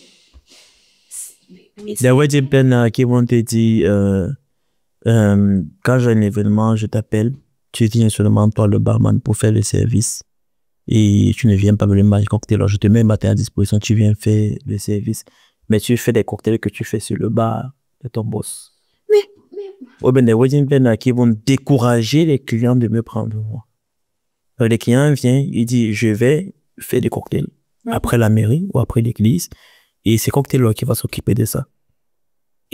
Les wedding planners qui vont te dire, quand j'ai un événement, je t'appelle. Tu viens seulement toi, le barman, pour faire le service. Et tu ne viens pas me le manger cocktail. Alors, je te mets un matin à disposition, tu viens faire le service. Mais tu fais des cocktails que tu fais sur le bar de ton boss. Ou bien des wedding planners qui vont décourager les clients de me prendre moi. Alors, les clients viennent, ils disent, je vais faire des cocktails après la mairie ou après l'église. Et c'est cocktail qui va s'occuper de ça.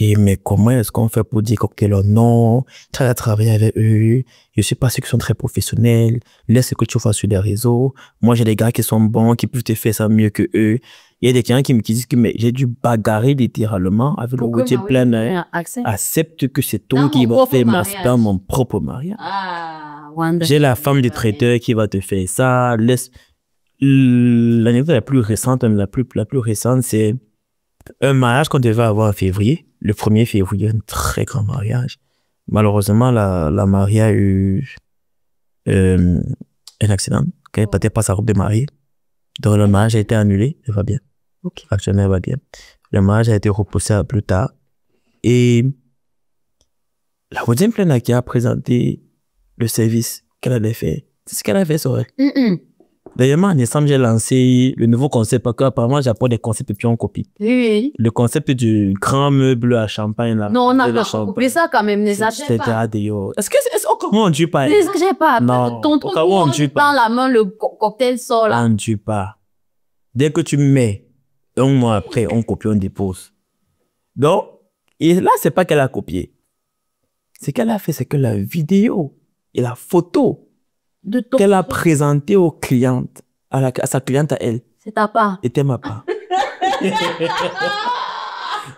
Et mais comment est-ce qu'on fait pour dire cocktail? Non, tu as travaillé avec eux. Je suis pas sûr qu'ils sont très professionnels. Laisse ce que tu vois sur les réseaux. Moi, j'ai des gars qui sont bons, qui peuvent te faire ça mieux que eux. Il y a des clients qui me disent que mais j'ai dû bagarrer littéralement avec le wedding planner. Accepte que c'est toi qui va faire dans mon propre mariage. J'ai la femme du traiteur qui va te faire ça. Laisse. L'anecdote la plus récente, la plus récente, c'est un mariage qu'on devait avoir en février. Le 1er février, un très grand mariage. Malheureusement, la mariée a eu un accident. Elle ne portait pas sa robe de mariée. Donc, le mariage a été annulé. Elle va bien.
Okay.
Actuellement, elle va bien. Le mariage a été repoussé à plus tard. Et la wedding planner qui a présenté le service qu'elle allait faire, c'est ce qu'elle a fait, c'est vrai. D'ailleurs, en décembre, j'ai lancé le nouveau concept parce qu'apparemment, j'apprends des concepts et puis on copie.
Oui.
Le concept du grand meuble à champagne. Là,
non, on n'a pas copié ça quand même. C'était
pas. Est-ce que comment on ne dit pas?
Les j'ai pas.
Non.
Ton truc, on dans la main, le cocktail sort là.
On ne dit pas. Dès que tu mets, un mois après, on copie, on dépose. Donc, et là, c'est pas qu'elle a copié. Ce qu'elle a fait, c'est que la vidéo et la photo qu'elle a présenté aux clientes, à sa cliente à elle.
C'est ta part.
Était ma part.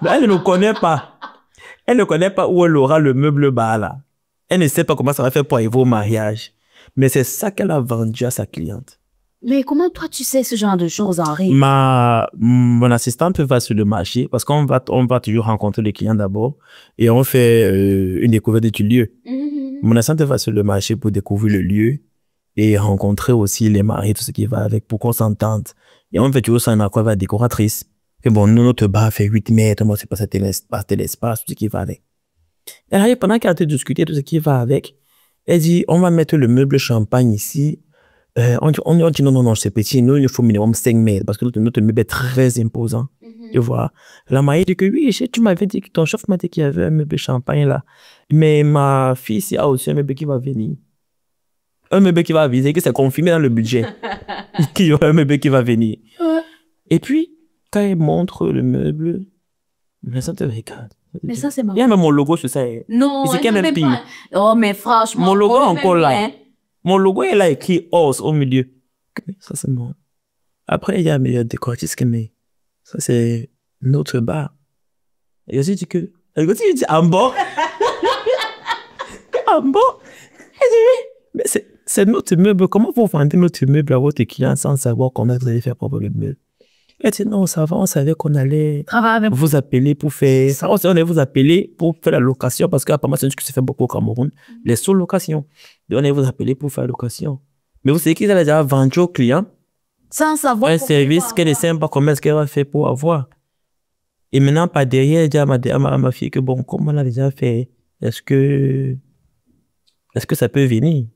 Elle ne connaît pas. Elle ne connaît pas où elle aura le meuble bar là. Elle ne sait pas comment ça va faire pour arriver au mariage. Mais c'est ça qu'elle a vendu à sa cliente.
Mais comment toi tu sais ce genre de choses, Henri?
Mon assistante va sur le marché parce qu'on va toujours rencontrer les clients d'abord et on fait une découverte du lieu. Mon assistante va sur le marché pour découvrir le lieu et rencontrer aussi les mariés, tout ce qui va avec, pour qu'on s'entende. Et on fait toujours ça en accord avec la décoratrice. Et bon, nous, notre bar fait 8 mètres, moi, c'est pas tel espace, tout ce qui va avec. Elle arrive pendant qu'elle a discuté tout ce qui va avec. Elle dit, on va mettre le meuble champagne ici. On dit non, c'est petit. Nous, il faut minimum 5 mètres parce que notre meuble est très imposant. Tu vois. La mariée dit que oui, tu m'avais dit que ton chef m'a dit qu'il y avait un meuble champagne là. Mais ma fille, a aussi un meuble qui va venir. Un meuble qui va venir, que c'est confirmé dans le budget. Qu'il y aura un meuble qui va venir. Et puis, quand elle montre le meuble, ça te regarde.
Mais ça, c'est marrant.
Il y a même mon logo sur ça.
Non,
c'est qu'elle même pire.
Oh, mais franchement.
Mon logo encore là. Mon logo est là écrit Horse au milieu. Ça, c'est bon. Après, il y a meilleur décoratrice que mais ça, c'est notre bar. Et aussi, dit que. Elle dit, en bas. En bas. Elle dit, oui. Mais c'est notre meuble. Comment vous vendez notre meuble à votre client sans savoir comment vous allez faire propre le meuble? Elle dit, non, ça va, on savait qu'on allait vous appeler pour faire ça. On allait vous appeler pour faire la location parce qu'apparemment, c'est un truc qui se fait beaucoup au Cameroun. Les sous-locations. On allait vous appeler pour faire la location. Mais vous savez qu'ils avaient déjà vendu aux clients
sans savoir
un service qu'elle ne sait pas comment est-ce qu'elle va faire pour avoir. Et maintenant, par derrière, elle dit à ma fille que bon, comme on a déjà fait, est-ce que ça peut venir?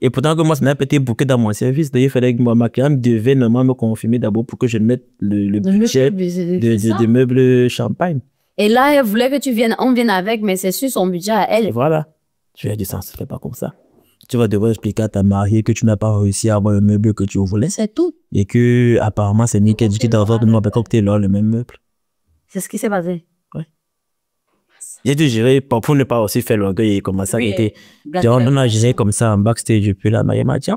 Et pourtant que moi, ça n'a pas été booké dans mon service. D'ailleurs, il fallait que ma cliente devait normalement me confirmer d'abord pour que je mette le budget de meubles champagne.
Et là, elle voulait que on vienne avec, mais c'est sur son budget à elle.
Et voilà. Je lui ai dit, ça ne se fait pas comme ça. Tu vas devoir expliquer à ta mariée que tu n'as pas réussi à avoir le meuble que tu voulais.
C'est tout.
Et que, apparemment, c'est Nickel qui t'a offert de moi avec le même meuble.
C'est ce qui s'est passé.
J'ai dû gérer pour ne pas aussi faire l'orgueil et commencer à arrêter. On a géré comme ça en backstage. Et puis là, ma m'a dit,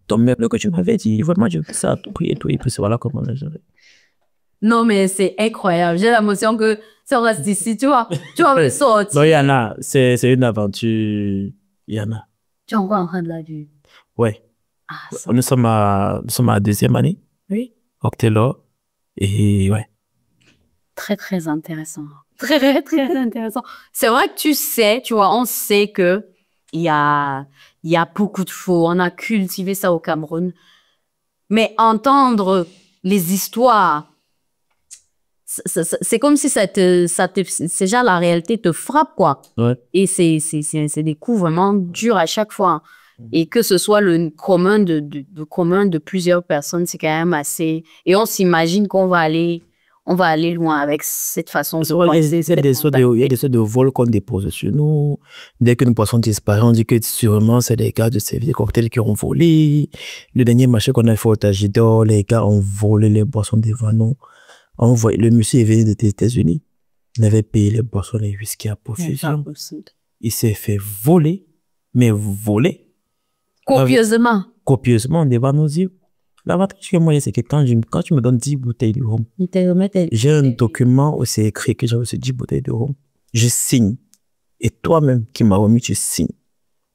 ton meuble que tu m'avais dit, vraiment, je fais ça à tout prix et tout. Et puis voilà comment on a géré.
Non, mais c'est incroyable. J'ai l'impression que si on reste ici, tu vas me sortir.
Non, il y en a. C'est une aventure. Il y en a.
Tu es encore en train de la vivre.
Ouais.
Ah,
Nous sommes à la deuxième année.
Oui.
Octelo. Et ouais.
Très, très intéressant. Très, très intéressant. C'est vrai que tu sais, tu vois, on sait que il y a beaucoup de faux. On a cultivé ça au Cameroun. Mais entendre les histoires, c'est comme si c'est déjà la réalité te frappe, quoi.
Ouais.
Et c'est des coups vraiment durs à chaque fois. Et que ce soit le commun de plusieurs personnes, c'est quand même assez... Et on s'imagine qu'on va aller loin avec cette façon de
penser. Il y a des sortes de vols qu'on dépose sur nous. Dès qu'une poisson disparaît, on dit que sûrement c'est des gars de service cocktails qui ont volé. Le dernier marché qu'on a fait au Tajidor, les gars ont volé les boissons devant nous. Le monsieur est venu des États-Unis. Il avait payé les boissons, les whisky à profusion. Il s'est fait voler, mais voler.
Copieusement.
Copieusement devant nos yeux. L'avantage que moi, c'est que quand tu me donnes 10 bouteilles de rhum, j'ai un document où c'est écrit que j'ai reçu 10 bouteilles de rhum. Je signe. Et toi-même qui m'as remis, tu signes.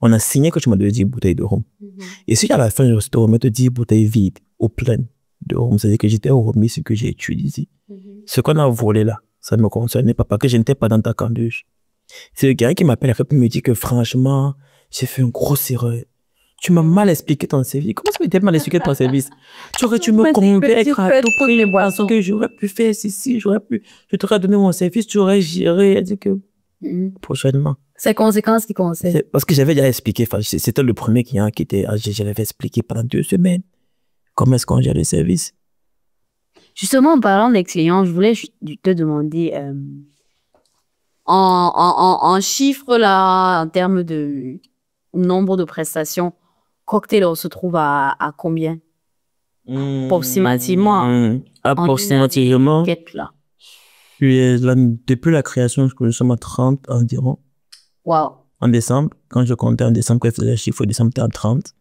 On a signé que tu m'as donné 10 bouteilles de rhum. Et si à la fin, je te remets 10 bouteilles vides ou pleines de rhum, c'est-à-dire que j'étais remis ce que j'ai utilisé. Ce qu'on a volé là, ça ne me concernait pas parce que je n'étais pas dans ta canduche. C'est le gars qui m'appelle après pour me dire que franchement, j'ai fait une grosse erreur. Tu m'as mal expliqué ton service. Comment ça m'était mal expliqué ton service? Tu aurais dû me convaincre à tout prix les boissons que j'aurais pu faire ceci, je t'aurais donné mon service, tu aurais géré. Elle dit que prochainement.
C'est conséquences qui concernent.
Parce que j'avais déjà expliqué, c'était le premier client qui était, j'avais expliqué pendant 2 semaines comment est-ce qu'on gère le service.
Justement, en parlant des clients, je voulais te demander, en chiffres là, en termes de nombre de prestations, Cocktail, on se trouve à combien? Approximativement.
Approximativement. Depuis la création, nous sommes à 30 environ.
Wow.
En décembre, quand je comptais en décembre, quand je faisais le chiffre, en décembre, c'était à 30.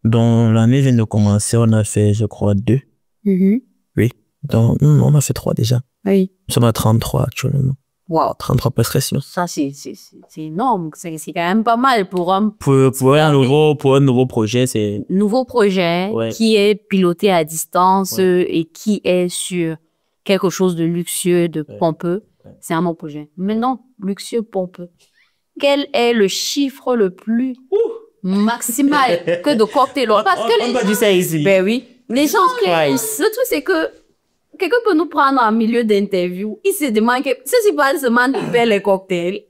Dans l'année vient de commencer, on a fait, je crois, 2. Oui. Donc, on a fait 3 déjà.
Oui.
Nous sommes à 33 actuellement.
Wow.
33 prestations.
Ça, c'est énorme. C'est quand même pas mal pour un
nouveau projet. C'est
nouveau projet qui est piloté à distance et qui est sur quelque chose de luxueux, de pompeux. C'est un bon projet. Maintenant, luxueux, pompeux. Quel est le chiffre le plus maximal que de Cocktail? Parce que
on va dire ça ici.
Ben oui. Les gens, le truc, c'est que quelqu'un peut nous prendre en milieu d'interview. Il se demande que ceci pas seulement de faire les cocktails.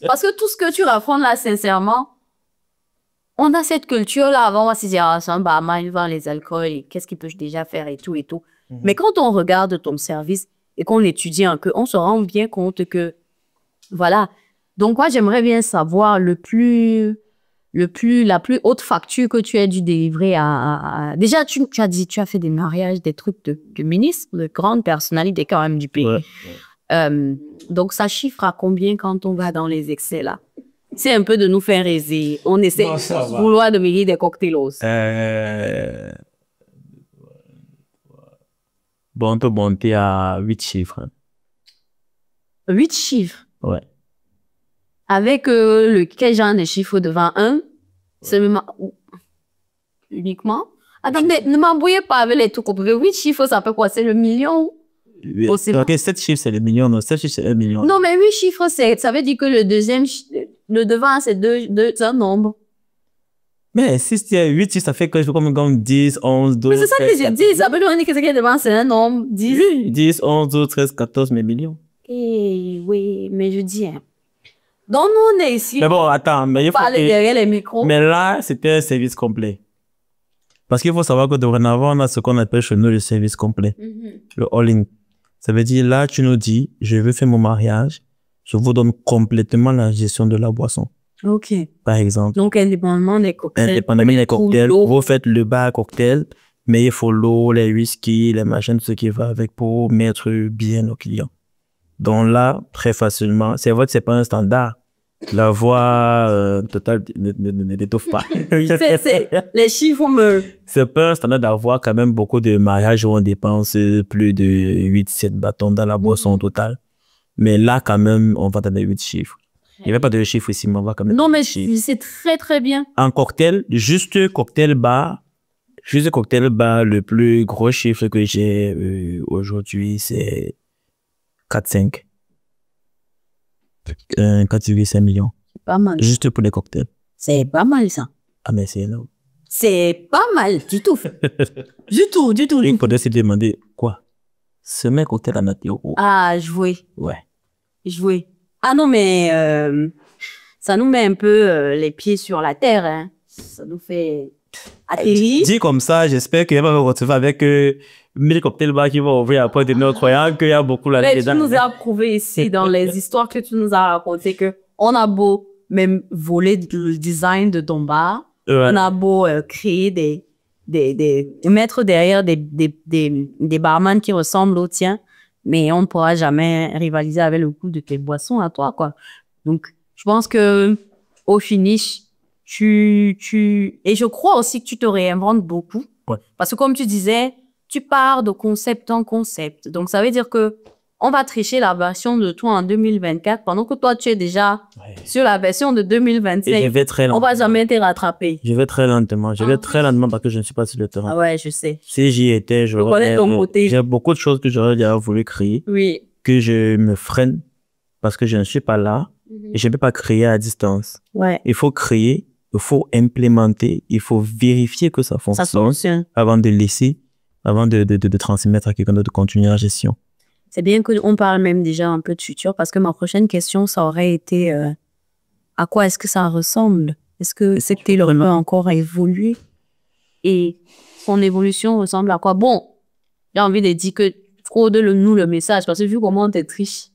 Parce que tout ce que tu racontes là, sincèrement, on a cette culture-là. Avant, on va se dire, c'est un barman, il vend les alcools, et qu'est-ce qu'il peut déjà faire et tout et tout. Mais quand on regarde ton service et qu'on étudie un peu, on se rend bien compte que, voilà. Donc, moi, j'aimerais bien savoir la plus haute facture que tu as dû délivrer déjà, tu as dit, tu as fait des mariages, des trucs de ministres, de grandes personnalités quand même du pays. Donc, ça chiffre à combien quand on va dans les excès là? C'est un peu de nous faire raiser. On essaie de vouloir devenir des cocktailos.
Bon, on peut monter à 8 chiffres.
8 chiffres?
Ouais.
Avec quel genre de chiffre devant 1? Uniquement? Attendez, ne m'embrouillez pas avec les trucs. 8 chiffres, ça peut quoi? C'est le million?
Ok, 7 chiffres, c'est le million. Non, 7 chiffres, c'est 1 million.
Non, mais 8 chiffres, ça veut dire que le devant, c'est un nombre.
Mais si c'est 8 chiffres, ça fait que je comme 10, 11, 12.
Mais c'est ça que j'ai dit. Ça veut dire que ce qui est devant, c'est un nombre. 10.
Oui, 10, 11, 12, 13, 14, mais millions.
Oui, mais je dis, donc, nous, on est ici.
Mais bon, attends, mais il faut
derrière les micros.
Mais là, c'était un service complet. Parce qu'il faut savoir que dorénavant, on a ce qu'on appelle chez nous le service complet. Le all-in. Ça veut dire, là, tu nous dis, je veux faire mon mariage. Je vous donne complètement la gestion de la boisson.
Ok.
par exemple.
Donc, indépendamment des cocktails.
Indépendamment des cocktails,
l'eau.
vous faites le bar à cocktail, mais il faut l'eau, les whisky, les machins, tout ce qui va avec pour mettre bien aux clients. Donc là, très facilement, c'est vrai que c'est pas un standard. La voix totale n'étoffe pas.
Les chiffres me...
C'est pas un standard d'avoir quand même beaucoup de mariages où on dépense plus de 8-7 bâtons dans la boisson totale. Mais là, quand même, on va dans les 8 chiffres. Il n'y avait pas de chiffres ici, mais on va quand même.
Non, mais c'est très, très bien.
En cocktail, juste cocktail bar, le plus gros chiffre que j'ai aujourd'hui, c'est 4,5. 4,5 millions.
C'est pas mal.
Juste pour les cocktails.
C'est pas mal, ça.
Ah, mais c'est énorme.
C'est pas mal du tout. du tout.
Il faudrait se demander quoi? Ce mec cocktail à notre euro.
Ah, jouer.
Ouais.
Jouer. Ah non, mais ça nous met un peu les pieds sur la terre. Hein. Ça nous fait atterrir.
Dit comme ça, j'espère qu'il va me retrouver avec 1000 cocktails bars qui vont ouvrir après de notre croyant qu'il y a beaucoup là-dedans.
Mais tu nous as prouvé ici, dans les histoires que tu nous as racontées, qu'on a beau même voler le design de ton bar, on a beau créer mettre derrière des barman qui ressemblent aux tiens, mais on ne pourra jamais rivaliser avec le goût de tes boissons à toi, quoi. Donc, je pense que au finish, et je crois aussi que tu te réinventes beaucoup.
Ouais.
Parce que comme tu disais, tu pars de concept en concept. Donc, ça veut dire que on va tricher la version de toi en 2024 pendant que toi, tu es déjà sur la version de 2025.
Et je vais très lentement.
On va jamais te rattraper.
Je vais très lentement. Je vais très lentement parce que je ne suis pas sur le terrain.
Ah ouais, je sais.
Si j'y étais, j'ai beaucoup de choses que j'aurais déjà voulu créer.
Oui.
Que je me freine parce que je ne suis pas là et je ne peux pas créer à distance.
Ouais.
Il faut créer, il faut implémenter, il faut vérifier que ça fonctionne avant de laisser, avant de transmettre à quelqu'un d'autre, de continuer la gestion.
C'est bien qu'on parle même déjà un peu de futur parce que ma prochaine question, ça aurait été à quoi est-ce que ça ressemble? Est-ce que cette Taylor peut encore évoluer? Et son évolution ressemble à quoi? Bon, j'ai envie de dire que fraude-nous le message parce que vu comment t'es triche.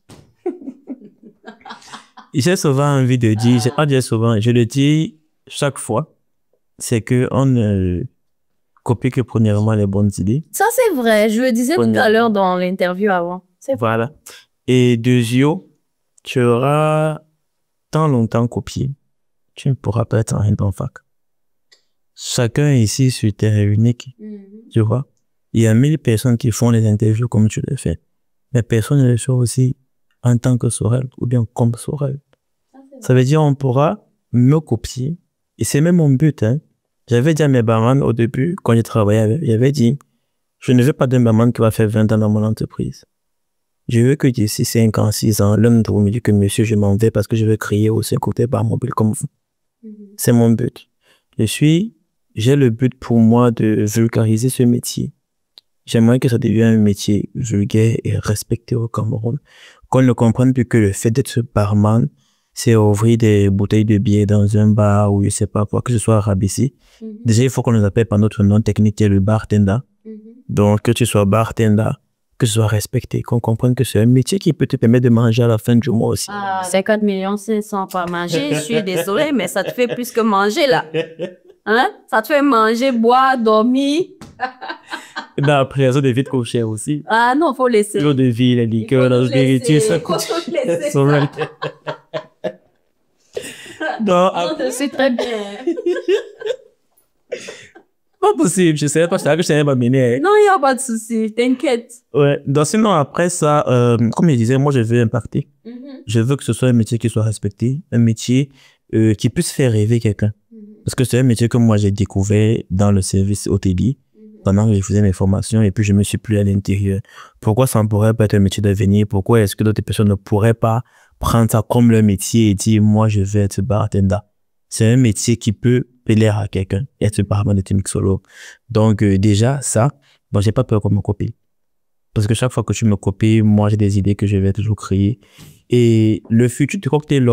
J'ai souvent envie de dire, je le dis chaque fois, c'est que on ne copie que premièrement les bonnes idées.
Ça, c'est vrai. Je le disais tout à l'heure dans l'interview avant.
Voilà. Et deuxièmement, tu auras tant longtemps copié, tu ne pourras pas être en fac. Chacun ici sur Terre est unique. Tu vois? Il y a 1000 personnes qui font les interviews comme tu le fais. Mais personne ne le fait aussi en tant que Sorel ou bien comme Sorel. Ça veut dire on pourra me copier. Et c'est même mon but. Hein. J'avais dit à mes barman au début, quand j'ai travaillé avec, j'avais dit, je ne veux pas d'un barman qui va faire 20 ans dans mon entreprise. Je veux que d'ici 5 ans, 6 ans, l'homme me dit que monsieur, je m'en vais parce que je veux créer aussi un côté bar mobile comme vous. C'est mon but. J'ai le but pour moi de vulgariser ce métier. J'aimerais que ça devienne un métier vulgaire et respecté au Cameroun. Qu'on ne comprenne plus que le fait d'être barman, c'est ouvrir des bouteilles de bière dans un bar ou je sais pas quoi, que ce soit rabaissé. Déjà, il faut qu'on nous appelle par notre nom technique, qui est le bartender. Donc, que tu sois bartender, que ce soit respecté, qu'on comprenne que c'est un métier qui peut te permettre de manger à la fin du mois aussi.
50 millions, c'est sans pas manger. Je suis désolée, mais ça te fait plus que manger, là. Hein? Ça te fait manger, boire, dormir.
Ben après, ça devient trop cher aussi.
Ah non, faut laisser.
L'eau de vie, les liqueurs, la spirituelle, ça coûte. Non,
c'est très bien.
Pas possible, je sais pas, je savais que je savais m'amener.
Non, il n'y a pas de souci, t'inquiète.
Ouais, donc sinon après ça, comme je disais, moi je veux impacter. Je veux que ce soit un métier qui soit respecté, un métier qui puisse faire rêver quelqu'un. Parce que c'est un métier que moi j'ai découvert dans le service hôtelier pendant que je faisais mes formations et puis je me suis plu à l'intérieur. Pourquoi ça ne pourrait pas être un métier d'avenir? Pourquoi est-ce que d'autres personnes ne pourraient pas prendre ça comme leur métier et dire moi je vais être bartender? C'est un métier qui peut plaire à quelqu'un, être barman de mixologue. Donc déjà ça, bon, j'ai pas peur qu'on me copie. Parce que chaque fois que tu me copies, moi j'ai des idées que je vais toujours créer. Et le futur du cocktail,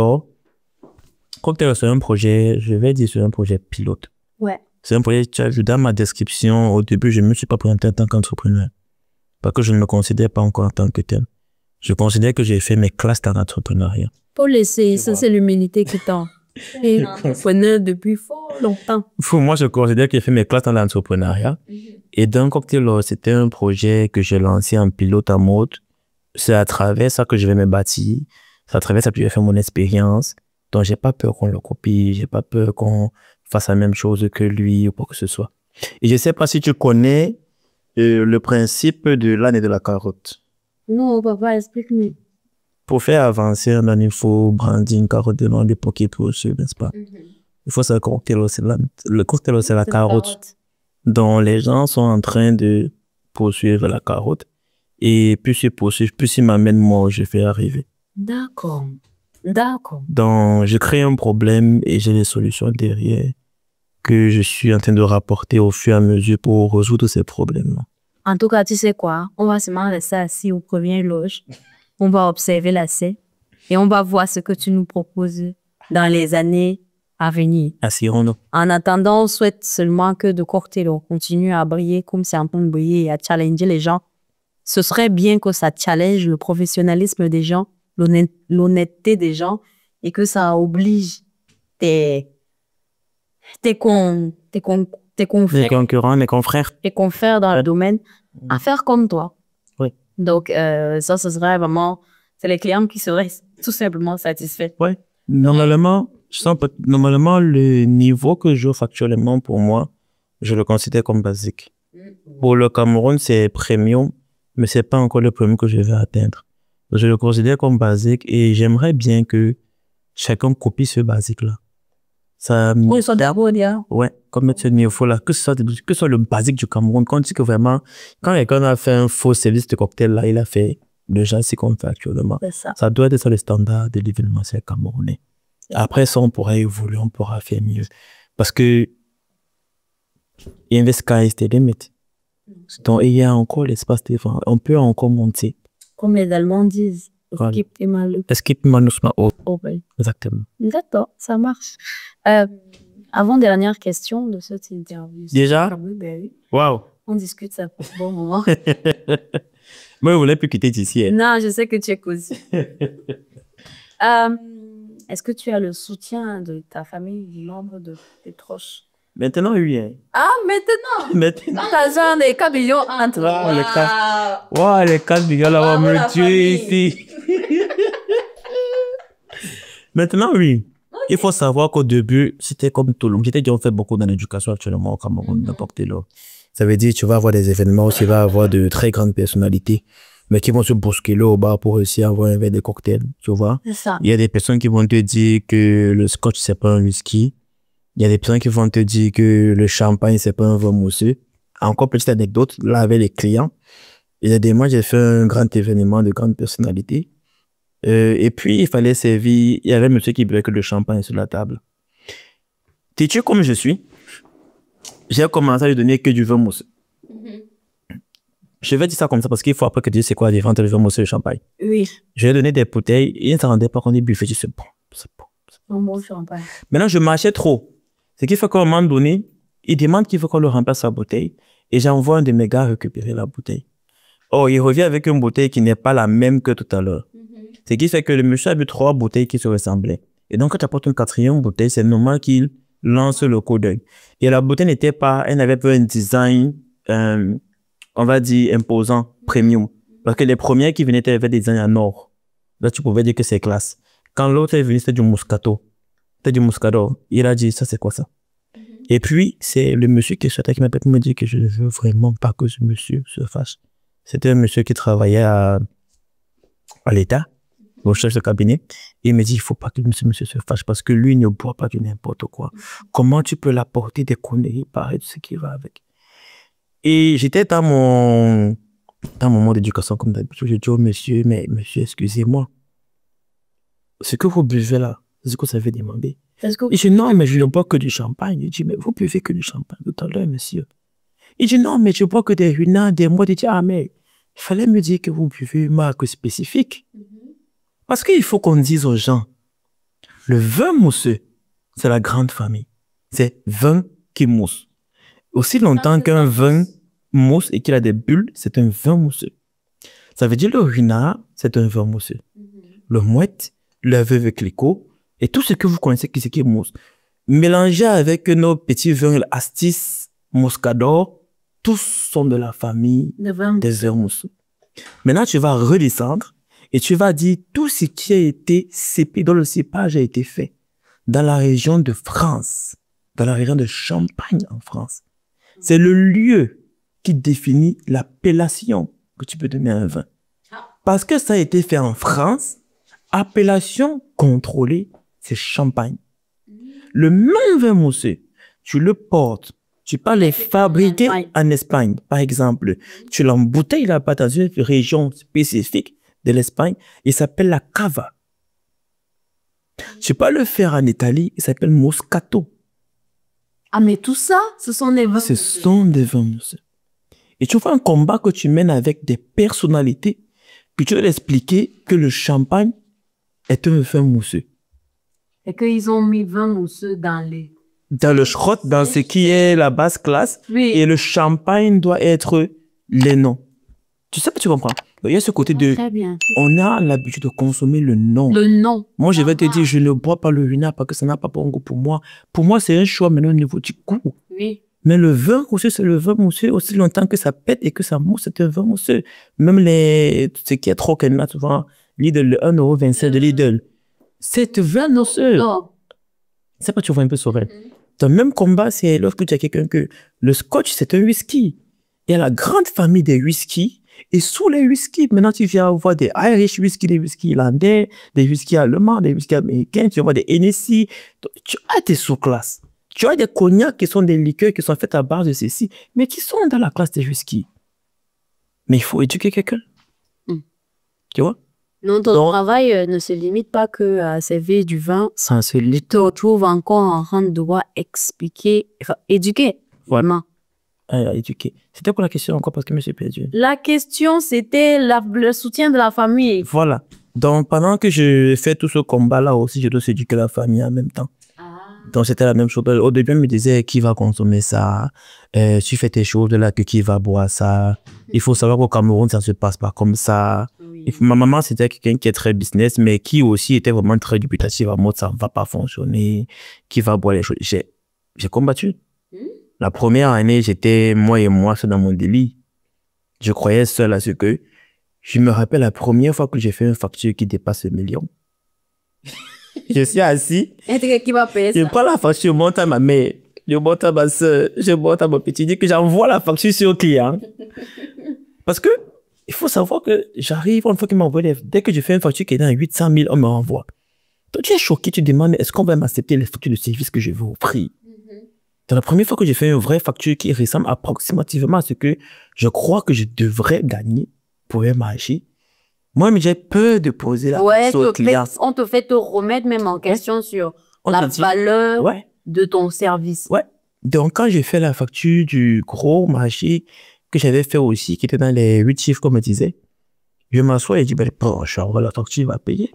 c'est un projet, je vais dire c'est un projet pilote.
Ouais.
C'est un projet, dans ma description, au début, je ne me suis pas présenté en tant qu'entrepreneur. Parce que je ne me considère pas encore en tant que tel. Je considère que j'ai fait mes classes dans l'entrepreneuriat.
Faut laisser, ça c'est l'humilité qui tend. Et entrepreneur depuis fort longtemps.
Moi, je considère que j'ai fait mes classes dans l'entrepreneuriat. Et d'un cocktail, c'était un projet que j'ai lancé en pilote à mode. C'est à travers ça que je vais me bâtir. C'est à travers ça que je vais faire mon expérience. Donc, j'ai pas peur qu'on le copie. J'ai pas peur qu'on fasse la même chose que lui ou quoi que ce soit. Et je sais pas si tu connais le principe de l'âne et de la carotte.
Non, papa, explique-moi.
Pour faire avancer un âne, il faut brandir une carotte devant des pockets dessus, n'est-ce pas? Il faut savoir que le cocktail, c'est la carotte. Donc, les gens sont en train de poursuivre la carotte. Et plus ils poursuivent, plus ils m'amènent moi où je fais arriver.
D'accord. D'accord.
Donc, je crée un problème et j'ai des solutions derrière que je suis en train de rapporter au fur et à mesure pour résoudre ces problèmes-là.
En tout cas, tu sais quoi? On va seulement rester assis au premier loge. On va observer la scène et on va voir ce que tu nous proposes dans les années à venir.
Assirons-nous.
En attendant, on souhaite seulement que de Cocktail continue à briller comme c'est en train de briller et à challenger les gens. Ce serait bien que ça challenge le professionnalisme des gens, l'honnêteté des gens et que ça oblige tes confrères,
Les concurrents, les confrères.
tes confrères dans le domaine à faire comme toi.
Oui.
Donc, ça, ce serait vraiment, c'est les clients qui seraient tout simplement satisfaits.
Oui. Normalement, normalement, le niveau que j'offre actuellement pour moi, je le considère comme basique. Pour le Cameroun, c'est premium, mais c'est pas encore le premium que je vais atteindre. Je le considère comme basique et j'aimerais bien que chacun copie ce basique-là. Ça,
Oui, ça d'abord,
ouais, comme ce niveau-là, que ce soit le basique du Cameroun, quand on dit que vraiment, quand quelqu'un a fait un faux service de cocktail là, il a fait le genre ce qu'on fait actuellement.
c'est ça.
Ça doit être sur le standard de l'événementiel camerounais. Après ça, on pourra évoluer, on pourra faire mieux. Parce que, in the sky is the limit. Donc, il y a encore l'espace devant. On peut encore monter.
Comme les Allemands disent,
Voilà.
skip et mal
Skip manusma over.
open.
Exactement.
D'accord, ça marche. Avant-dernière question de cette interview.
Déjà?
Oui, ben oui.
Waouh!
On discute ça pour un bon moment.
Moi, je voulais plus quitter d'ici.
Non, je sais que tu es cosy. Est-ce que tu as le soutien de ta famille, du membre de tes proches?
Maintenant, oui. Hein.
Ah, maintenant!
Maintenant.
Quand t'as genre des 4 millions entre.
Wow, les 4 millions là, on va
Bravo, la
me tuer
famille.
ici. Maintenant, oui. Il faut savoir qu'au début, c'était comme tout le monde. J'étais déjà fait beaucoup dans l'éducation actuellement au Cameroun, n'importe quel autre. Ça veut dire que tu vas avoir des événements où tu vas avoir de très grandes personnalités, mais qui vont se bousculer au bar pour réussir à avoir un verre de cocktail, tu vois.
C'est ça.
Il y a des personnes qui vont te dire que le scotch, c'est pas un whisky. Il y a des personnes qui vont te dire que le champagne, c'est pas un vin mousseux. Encore petite anecdote, là, avec les clients. Il y a des mois, j'ai fait un grand événement de grande personnalité. Et puis, il fallait servir, il y avait un monsieur qui buvait que le champagne sur la table. Têtu comme je suis, j'ai commencé à lui donner que du vin mousseux. Je vais dire ça comme ça parce qu'il faut après que tu dises c'est quoi la différence entre le vin mousseux et le champagne.
Oui,
Je lui ai donné des bouteilles, il ne s'en rendait pas compte, il buvait, je dis c'est bon, c'est bon.
un bon champagne.
Maintenant, je marchais trop. Ce qui fait qu'à un moment donné, il demande qu'il veut qu'on le remplace sa bouteille et j'envoie un de mes gars récupérer la bouteille. Oh, il revient avec une bouteille qui n'est pas la même que tout à l'heure. Ce qui fait que le monsieur a bu 3 bouteilles qui se ressemblaient. Et donc, quand tu apportes une 4e bouteille, c'est normal qu'il lance le coup d'œil. Et la bouteille n'était pas, elle n'avait pas un design, on va dire, imposant, premium. Parce que les premières qui venaient avaient des designs en or. Là, tu pouvais dire que c'est classe. Quand l'autre est venu, c'était du Moscato. C'était du Moscato. Il a dit, ça, c'est quoi ça? Et puis, c'est le monsieur qui m'a peut-être me dit que je ne veux vraiment pas que ce monsieur se fâche. C'était un monsieur qui travaillait à l'État, au chef de cabinet. Et il me dit, il ne faut pas que ce monsieur se fâche parce que lui, il ne boit pas du n'importe quoi. Comment tu peux l'apporter des conneries pareilles de ce qui va avec? Et j'étais dans mon moment d'éducation comme d'habitude. Je dis au monsieur, mais monsieur, excusez-moi. Ce que vous buvez là, c'est ce que vous avez demandé. Il dit, non, mais je ne bois que du champagne. Il dit, mais vous buvez que du champagne tout à l'heure, monsieur. Il dit, non, mais je bois que des runards, des mois. Il dit, ah, mais il fallait me dire que vous buvez une marque spécifique. Parce qu'il faut qu'on dise aux gens, le vin mousseux, c'est la grande famille. C'est vin qui mousse. Aussi longtemps qu'un vin mousse et qu'il a des bulles, c'est un vin mousseux. Ça veut dire le runard, c'est un vin mousseux. Le mouette, le veuve clicquot Et tout ce que vous connaissez, qui c'est qui est mousse, mélangé avec nos petits vins, Astis, Moscador, tous sont de la famille des vins mousseux. Maintenant, tu vas redescendre et tu vas dire tout ce qui a été cépé, dont le cépage a été fait dans la région de France, dans la région de Champagne en France. C'est le lieu qui définit l'appellation que tu peux donner à un vin. Parce que ça a été fait en France, appellation contrôlée, c'est Champagne. Le même vin mousseux, tu le portes, tu peux les fabriquer en Espagne, par exemple. Tu l'embouteilles là-bas dans une région spécifique de l'Espagne, il s'appelle la cava. Tu peux le faire en Italie, il s'appelle Moscato.
Ah, mais tout ça, ce sont des vins.
Ce sont des vins mousseux. Et tu vois un combat que tu mènes avec des personnalités, puis tu vas expliquer que le champagne est un vin mousseux.
Et qu'ils ont mis vin mousseux dans
le schrott, dans ce qui est la basse classe,
oui.
Et le champagne doit être les noms. Tu sais pas, tu comprends? Il y a ce côté de...
Très bien.
On a l'habitude de consommer le nom.
Le nom.
Moi, je vais te dire, je ne bois pas le vin parce que ça n'a pas bon goût pour moi. Pour moi, c'est un choix maintenant au niveau du goût.
Oui.
Mais le vin mousseux, c'est le vin mousseux. Aussi longtemps que ça pète et que ça mousse, c'est un vin mousseux. Même ce qui est trop qu'elle a souvent, Lidl, le 1,25 € de Lidl. C'est un vin mousseux. C'est pas, tu vois un peu Sorel. Dans le même combat, c'est lorsque tu as quelqu'un que le scotch, c'est un whisky. Il y a la grande famille des whiskies. Et sous les whiskies, maintenant, tu viens voir des Irish whisky, des whiskies irlandais, des whiskies allemands, des whiskies américains, tu vas voir des Hennessy. Tu as des sous-classes. Tu as des cognacs qui sont des liqueurs qui sont faites à base de ceci, mais qui sont dans la classe des whiskies. Mais il faut éduquer quelqu'un. Tu vois?
Non, ton travail ne se limite pas que à servir du vin.
Ça se limite.
Tu te retrouves encore en train de devoir expliquer, enfin, éduquer.
Voilà. Éduquer. C'était quoi la question encore parce que je me suis perdu?
La question, c'était le soutien de la famille.
Voilà. Donc, pendant que je fais tout ce combat-là aussi, je dois éduquer la famille en même temps. Donc, c'était la même chose. Au début, on me disait qui va consommer ça, tu fais tes choses là, que qui va boire ça. Il faut savoir qu'au Cameroun, ça ne se passe pas comme ça. Oui. Ma maman, c'était quelqu'un qui est très business, mais qui aussi était vraiment très dubitatif en mode ça ne va pas fonctionner, qui va boire les choses. J'ai combattu. La première année, j'étais moi et moi seul dans mon délit. Je croyais seul à ce que. Je me rappelle la première fois que j'ai fait une facture qui dépasse 1 million. Je suis assis.
Et qui va payer ça?
Je prends la facture, je monte à ma mère, je monte à ma soeur, je monte à mon petit, je dis que j'envoie la facture sur le client. Parce que il faut savoir que j'arrive, une fois qu'il m'envoie, dès que je fais une facture qui est dans 800 000, on me renvoie. Donc tu es choqué, tu demandes, est-ce qu'on va m'accepter les factures de service que je veux offrir? C'est la première fois que j'ai fait une vraie facture qui ressemble approximativement à ce que je crois que je devrais gagner pour un marché. Moi, j'ai peur de poser la question au client.
On te fait te remettre même en question sur la valeur de ton service.
Ouais. Donc, quand j'ai fait la facture du gros marché que j'avais fait aussi, qui était dans les 8 chiffres, comme me disait, je m'assois et je dis, ben, je envoie la facture, tu vas payer.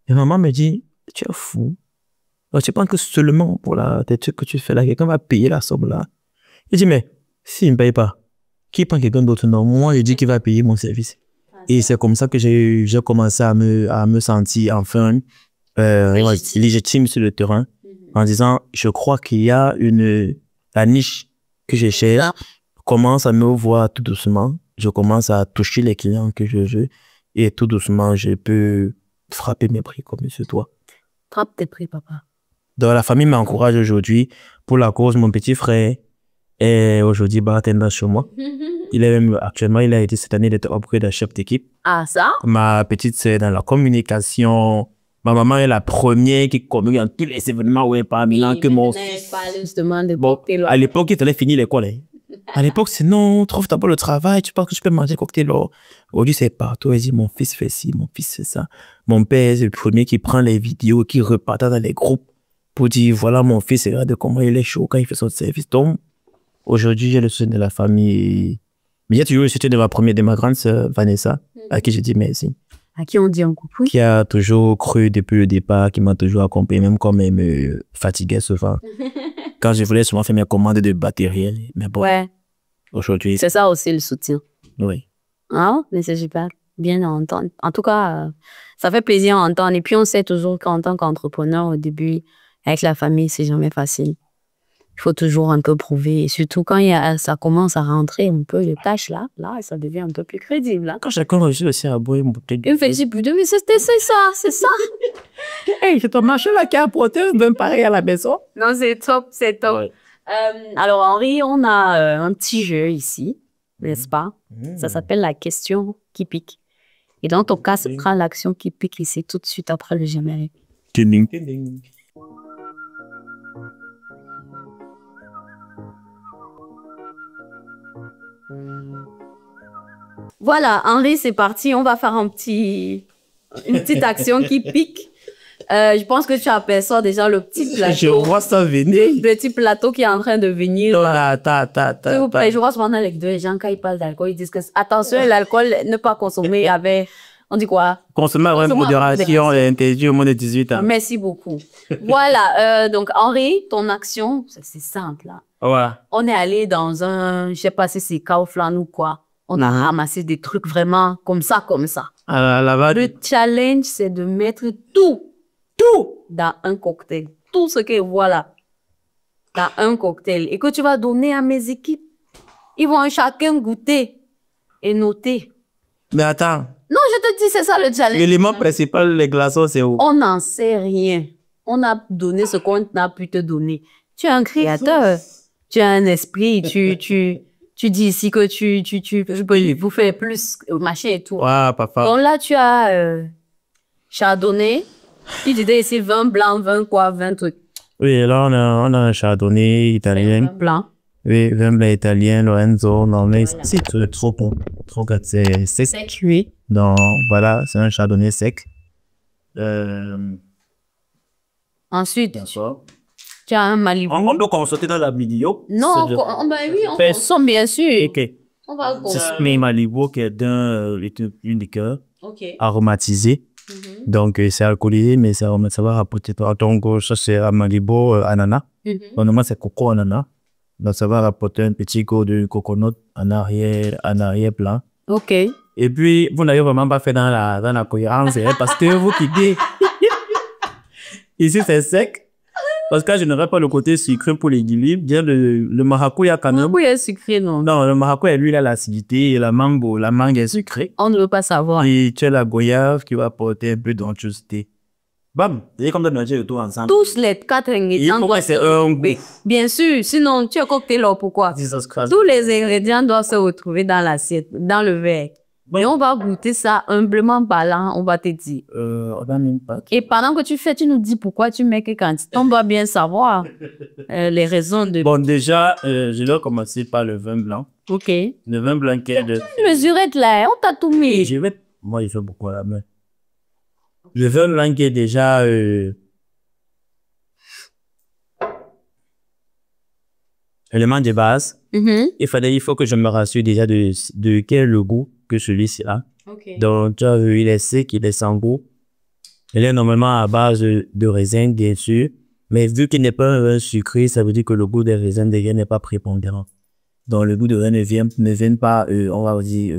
Et maman me dit, tu es fou. Alors, tu penses que seulement pour des trucs que tu fais là, quelqu'un va payer la somme là. Je dis, mais s'il ne me paye pas, qui prend quelqu'un d'autre? Non, moi, je dis qu'il va payer mon service. Et c'est comme ça que j'ai commencé à me sentir enfin légitime sur le terrain, en disant, je crois qu'il y a la niche que je cherche, je commence à me voir tout doucement, je commence à toucher les clients que je veux, et tout doucement, je peux frapper mes prix comme monsieur toi.
Frappe tes prix, papa.
Donc, la famille m'encourage aujourd'hui. Pour la cause, mon petit frère est aujourd'hui bartender chez moi. Actuellement, il a été cette année d'être upgrade à chef d'équipe.
Ah, ça?
Ma petite sœur est dans la communication. Ma maman est la première qui communique dans tous les événements où elle parle. Que mon fils. À l'époque, il fallait finir l'école. À l'époque, c'est non, trouve d'abord le travail, tu penses que tu peux manger cocktail. Aujourd'hui, c'est partout. Elle dit, mon fils fait ci, mon fils fait ça. Mon père, c'est le premier qui prend les vidéos, qui repart dans les groupes pour dire, voilà, mon fils, regarde comment il est chaud quand il fait son service. Donc, aujourd'hui, j'ai le soutien de la famille. Mais j'ai toujours le soutien de ma grande sœur, Vanessa, à qui je dis merci.
À qui on dit un coucou?
Qui a toujours cru depuis le départ, qui m'a toujours accompagné, même quand elle me fatiguait souvent. Quand je voulais souvent faire mes commandes de matériel. Mais bon, aujourd'hui...
C'est ça aussi le soutien.
Oui.
Ah, mais c'est super. bien à entendre. En tout cas, ça fait plaisir à entendre. Et puis, on sait toujours qu'en tant qu'entrepreneur, au début, avec la famille, c'est jamais facile. Il faut toujours un peu prouver. Et surtout quand ça commence à rentrer un peu les tâches là, ça devient un peu plus crédible. Là.
Quand chacun réussit aussi à boire une bouteille
Il me fait plus de mais c'est ça.
Hey, c'est ton marché là qui a apporté un vin pareil à la maison.
Non, c'est top. Ouais. Alors, Henri, on a un petit jeu ici, n'est-ce pas? Ça s'appelle la question qui pique. Et dans ton cas, ce sera l'action qui pique ici tout de suite après le générique.
Ding, ding, ding.
Voilà, Henri, c'est parti. On va faire une petite action qui pique. Je pense que tu aperçois déjà le petit plateau.
Je vois ça venir.
Le petit plateau qui est en train de venir.
S'il
vous plaît, je vois souvent avec deux gens, quand ils parlent d'alcool, ils disent que attention, l'alcool, ne pas consommer avec... On dit quoi?
Consommer avec modération est interdit au moins de 18 ans.
Merci beaucoup. Voilà, donc Henri, ton action, c'est simple. Là.
Ouais.
On est allé dans un, je sais pas si c'est Kaufland ou quoi. On a ramassé des trucs vraiment comme ça. Le challenge, c'est de mettre tout dans un cocktail. Tout ce que voilà, dans un cocktail. Et que tu vas donner à mes équipes. Ils vont chacun goûter et noter.
Mais attends.
Non, je te dis, c'est ça le challenge.
L'élément principal, les glaçons, c'est où? On
n'en sait rien. On a donné ce qu'on a pu te donner. Tu es un créateur. Tu as un esprit. Tu dis ici que je peux vous faire plus, machin et tout.
Ouais, papa.
Donc là, tu as chardonnay. Tu disais ici vin blanc, vin trucs.
Oui, là, on a un chardonnay italien.
Vin blanc.
Oui, vin blanc italien, Lorenzo. Non, mais c'est trop bon. Trop gâté, c'est sec.
Sec, oui.
Donc, voilà, c'est un chardonnay sec.
Ensuite, tu as un Malibu.
On peut consulter dans la vidéo.
Non, oui, on consomme bien sûr.
Ok.
On va
c'est un Malibu qui est une liqueur aromatisée. Donc, c'est alcoolisé, mais ça va rapporter. Donc, ça, c'est un Malibu ananas. Normalement, c'est coco ananas. Donc, ça va rapporter un petit goût de coconut en arrière-plan.
Ok.
Et puis, vous n'avez vraiment pas fait dans la cohérence, hein, parce que vous qui dites, ici, c'est sec. Parce que je n'aurais pas le côté sucré pour l'équilibre. Bien, le maracuya quand même.
Le maracuya est sucré, non?
Non, le maracuya, lui, il a l'acidité et la mangue est sucrée.
On ne veut pas savoir.
Et tu as la goyave qui va apporter un peu d'onctuosité. Bam! Vous avez comme de manger tout ensemble.
Tous les 4 ingrédients doivent
se retrouver.
Bien sûr, sinon tu as cocktail là, pourquoi? Tous les ingrédients doivent se retrouver dans l'assiette, dans le verre. Et on va goûter ça humblement parlant, on va te dire.
On va même pas.
Et pendant que tu fais, tu nous dis pourquoi tu mets quelle quantité. On doit bien savoir les raisons de...
Bon, déjà, je dois commencer par le vin blanc.
Ok.
Le vin blanc qui est de...
Tu mesurettes là, on t'a tout mis.
Moi, il fait beaucoup à la main. Le vin blanc qui est déjà... élément de base. Il faut que je me rassure déjà de quel est le goût que celui-ci a. Donc, tu as vu, il est sec, il est sans goût. Il est normalement à base de raisin, bien sûr. Mais vu qu'il n'est pas un vin sucré, ça veut dire que le goût des raisins n'est pas prépondérant. Donc, le goût de vin ne vient pas, on va dire...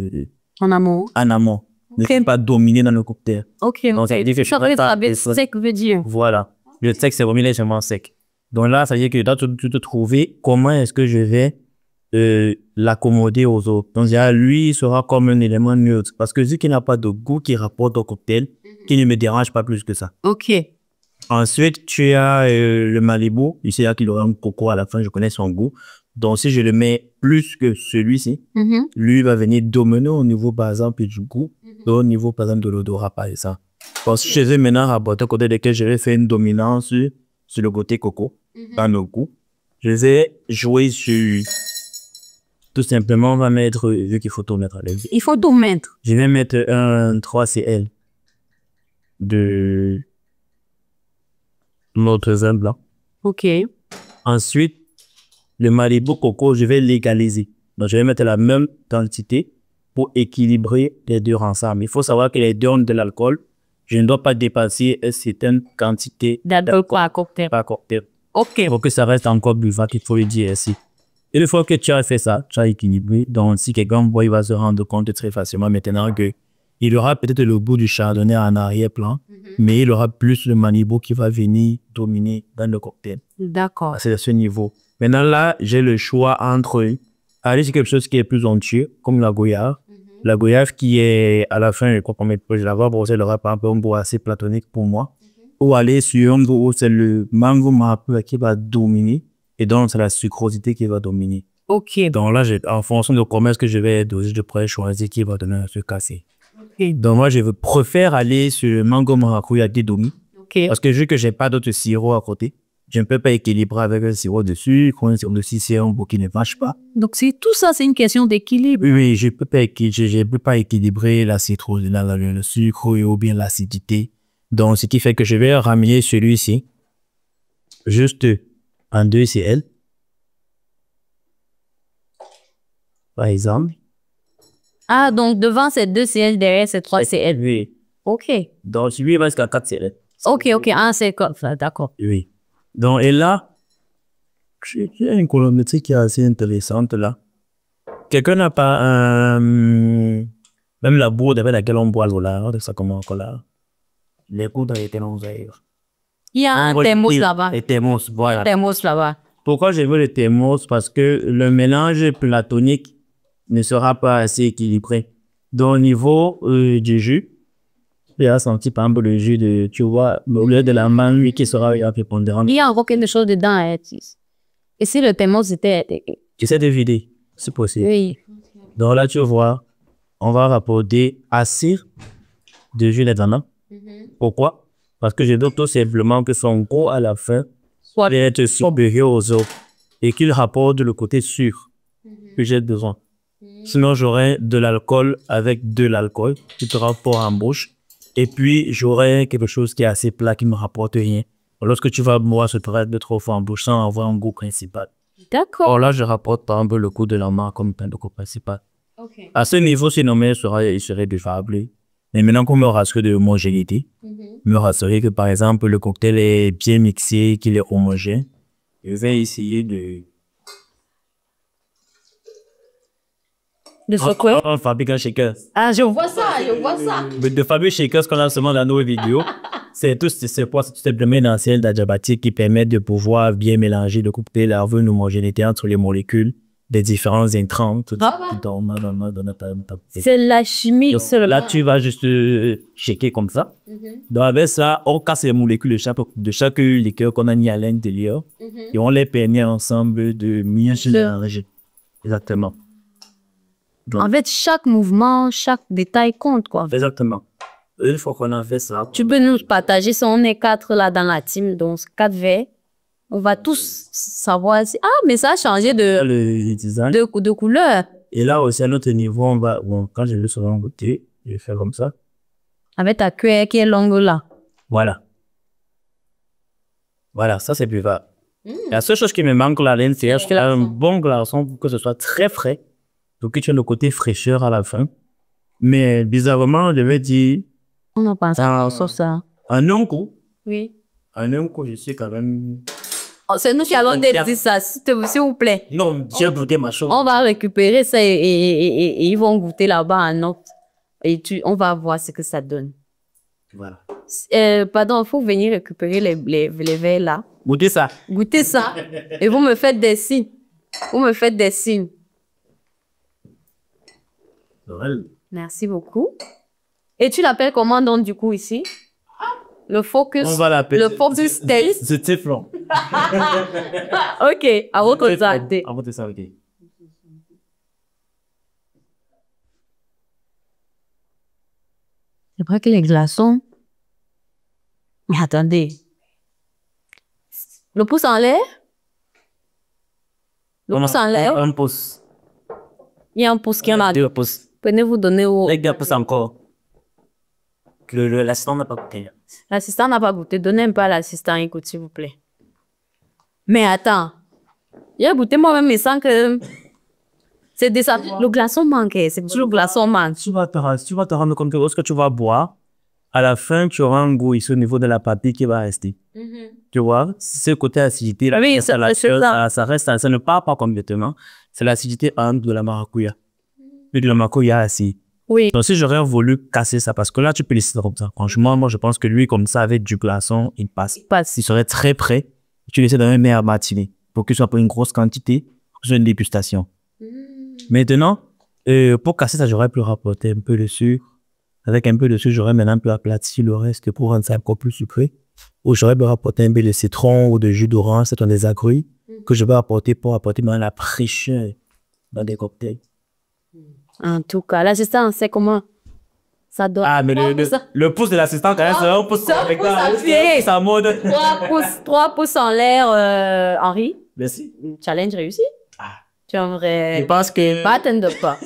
en amont.
En amont. Ne vient pas dominer dans le cocktail.
Ok.
Donc, ça veut dire que
sec veut dire.
Voilà. Le sec, c'est vraiment légèrement sec. Donc là, ça veut dire que là, tu te trouver comment est-ce que je vais l'accommoder aux autres. Donc, lui, il sera comme un élément neutre. Parce que vu qu'il n'a pas de goût qui rapporte au cocktail, qui ne me dérange pas plus que ça.
Ok.
Ensuite, tu as le Malibu. Il sait qu'il aura un coco à la fin, je connais son goût. Donc, si je le mets plus que celui-ci, lui va venir dominer au niveau, par exemple, du goût, au niveau, par exemple, de l'odorat, par exemple. Parce que je vais maintenant rapporter côté desquels je vais faire une dominance sur le côté coco, dans le goût. Je vais jouer sur... Tout simplement, on va mettre, vu qu'il faut tout mettre à l'aise.
Il faut tout mettre.
Je vais mettre un 3CL de notre vin blanc.
Ok.
Ensuite, le Malibu coco, je vais l'égaliser. Donc, je vais mettre la même quantité pour équilibrer les deux ensemble. Il faut savoir que les deux ont de l'alcool. Je ne dois pas dépasser une certaine quantité
d'alcool par cocktail.
Ok. Pour que ça reste encore buvable, il faut le dire ainsi. Et une fois que tu as fait ça, tu as équilibré. Donc, si quelqu'un voit, il va se rendre compte très facilement maintenant que il aura peut-être le goût du chardonnay en arrière-plan, mais il aura plus le Malibu qui va venir dominer dans le cocktail.
D'accord.
C'est à ce niveau. Maintenant, là, j'ai le choix entre aller sur quelque chose qui est plus onctueux, comme la goyave. La goyave qui est, à la fin, je crois qu'on met je la vois brosser, elle aura par exemple un goût assez platonique pour moi. Ou aller sur un goût où c'est le mango maracuja qui va dominer, et donc c'est la sucrosité qui va dominer.
Ok.
Donc là, en fonction de comment est-ce que je vais doser, je pourrais choisir qui va donner un sucre cassé. Donc moi, je préfère aller sur le mango maracuja qui domine. Parce que vu que j'ai pas d'autres sirops à côté, je ne peux pas équilibrer avec un sirop de sucre, un sirop de citron qui ne marche pas.
Donc tout ça, c'est une question d'équilibre.
Oui, je peux pas équilibrer la citrose, le sucre ou bien l'acidité. Donc, ce qui fait que je vais ramener celui-ci juste en 2 cl. Par exemple.
Ah, donc devant c'est 2 cl, derrière c'est 3 cl.
Oui.
Ok.
Donc, celui va jusqu'à 4 cl.
Ok. Ah, c'est comme ça, d'accord.
Oui. Donc, et là, j'ai une colorimétrie qui est assez intéressante là. Quelqu'un n'a pas un... Même la bourde avec laquelle on boit l'eau là, ça comment encore là. Les poudres étaient non ailleurs.
Il y a un thermos là-bas.
Les thermos, voilà.
Thermos là-bas.
Pourquoi je veux le thermos? Parce que le mélange platonique ne sera pas assez équilibré. Donc, au niveau du jus, j'ai senti par exemple le jus de, tu vois, au lieu de la mangue qui sera prépondérante.
Il y a encore quelque chose dedans, hein, et si le thermos était...
J'essaie de vider, c'est possible.
Oui.
Donc là, tu vois, on va rapporter assez de jus là-dedans. Pourquoi? Parce que je doute tout simplement que son goût à la fin soit être supérieur aux autres et qu'il rapporte le côté sûr que j'ai besoin. Sinon, j'aurai de l'alcool avec de l'alcool qui te rapporte en bouche. Et puis, j'aurai quelque chose qui est assez plat qui ne me rapporte rien. Lorsque tu vas boire ce trait de trop fort en bouche sans avoir un goût principal.
D'accord.
Or là, je rapporte par exemple le goût de la marque comme un goût principal.
Ok.
À ce niveau, sinon, il serait buvable. Mais maintenant qu'on me rassure de homogénéité, me rassurer que par exemple le cocktail est bien mixé, qu'il est homogène, je vais essayer de...
De secouer.
On fabrique un shaker.
Ah, je vois ça.
Mais de fabriquer shaker, ce qu'on a seulement dans nos vidéos, c'est tout simplement une ancienne d'adiabatique qui permet de pouvoir bien mélanger le cocktail avec une homogénéité entre les molécules des différents intrants.
C'est la chimie.
Donc, là, tu vas juste shaker comme ça. Donc, avec ça, on casse les molécules de chaque liqueur qu'on a mis à l'intérieur et on les permet ensemble de mieux se mélanger. Exactement. Donc,
En fait, chaque mouvement, chaque détail compte, quoi.
exactement. Une fois qu'on a fait ça,
Tu peux nous partager si on est 4 là dans la team, donc 4 verres. On va tous savoir si... Ah, mais ça a changé
le design.
de couleur.
Et là aussi, à notre niveau, on va, bon, quand je le serai en côté, je vais faire comme ça.
Avec ta cuillère qui est longue là.
Voilà. Voilà, ça c'est buvable. La seule chose qui me manque là, c'est un bon glaçon pour que ce soit très frais. Donc, tu as le côté fraîcheur à la fin. Mais bizarrement, je vais dire,
On en pense à ça.
en un coup,
Oui.
je suis quand même...
Oh, c'est nous qui allons dire ça, s'il vous plaît.
Non, j'ai goûté ma chose.
On va récupérer ça et ils vont goûter là-bas en note. Et on va voir ce que ça donne.
Voilà.
Pardon, il faut venir récupérer les verres là.
Goûtez ça.
Goûtez ça. Et vous me faites des signes. Vous me faites des signes. Merci beaucoup. Et tu l'appelles comment donc du coup ici? Le focus.
On va l'appeler.
Le focus taste.
C'est Teflon.
Ok, à votre santé.
À votre santé.
C'est vrai que les glaçons. Mais attendez. Le pouce en l'air? Le pouce en l'air?
Un pouce.
Il y a un pouce qui en a.
2 pouces.
Venez-vous donner au...
Avec 2 pouces encore. L'assistant n'a pas goûté.
L'assistant n'a pas goûté. Donnez un peu à l'assistant, écoute, s'il vous plaît. Mais attends. J'ai goûté moi-même, mais sans que... C'est le glaçon manquait. C'est toujours le glaçon manque.
Tu vas te rendre compte que lorsque tu vas boire, à la fin, tu auras un goût ici au niveau de la papille qui va rester. Tu vois, ce côté acidité, là,
Oui,
ça reste, ça ne part pas complètement. C'est l'acidité de la maracuja. Et de la maracuja assis.
Oui.
Donc, si j'aurais voulu casser ça, parce que là, tu peux laisser ça comme ça. Franchement, moi, je pense que lui, comme ça, avec du glaçon, il passe. Il serait très prêt. Tu laisses dans un meilleur matinée pour que ce soit pour une grosse quantité, pour que ce soit une dégustation. Maintenant, pour casser ça, j'aurais pu rapporter un peu de sucre. Avec un peu de sucre, j'aurais maintenant un peu aplati le reste pour rendre ça encore plus sucré. Ou j'aurais pu rapporter un peu de citron ou de jus d'orange, c'est des agrumes que je vais apporter pour apporter maintenant la fraîcheur dans des cocktails.
En tout cas, l'assistant, c'est comment ça doit.
Ah, mais le pouce de l'assistant, quand même, c'est un pouce avec sa mode.
3 pouces en l'air, Henri.
Merci.
Challenge réussi. Tu es un vrai.
Je pense que.
Bartender pas.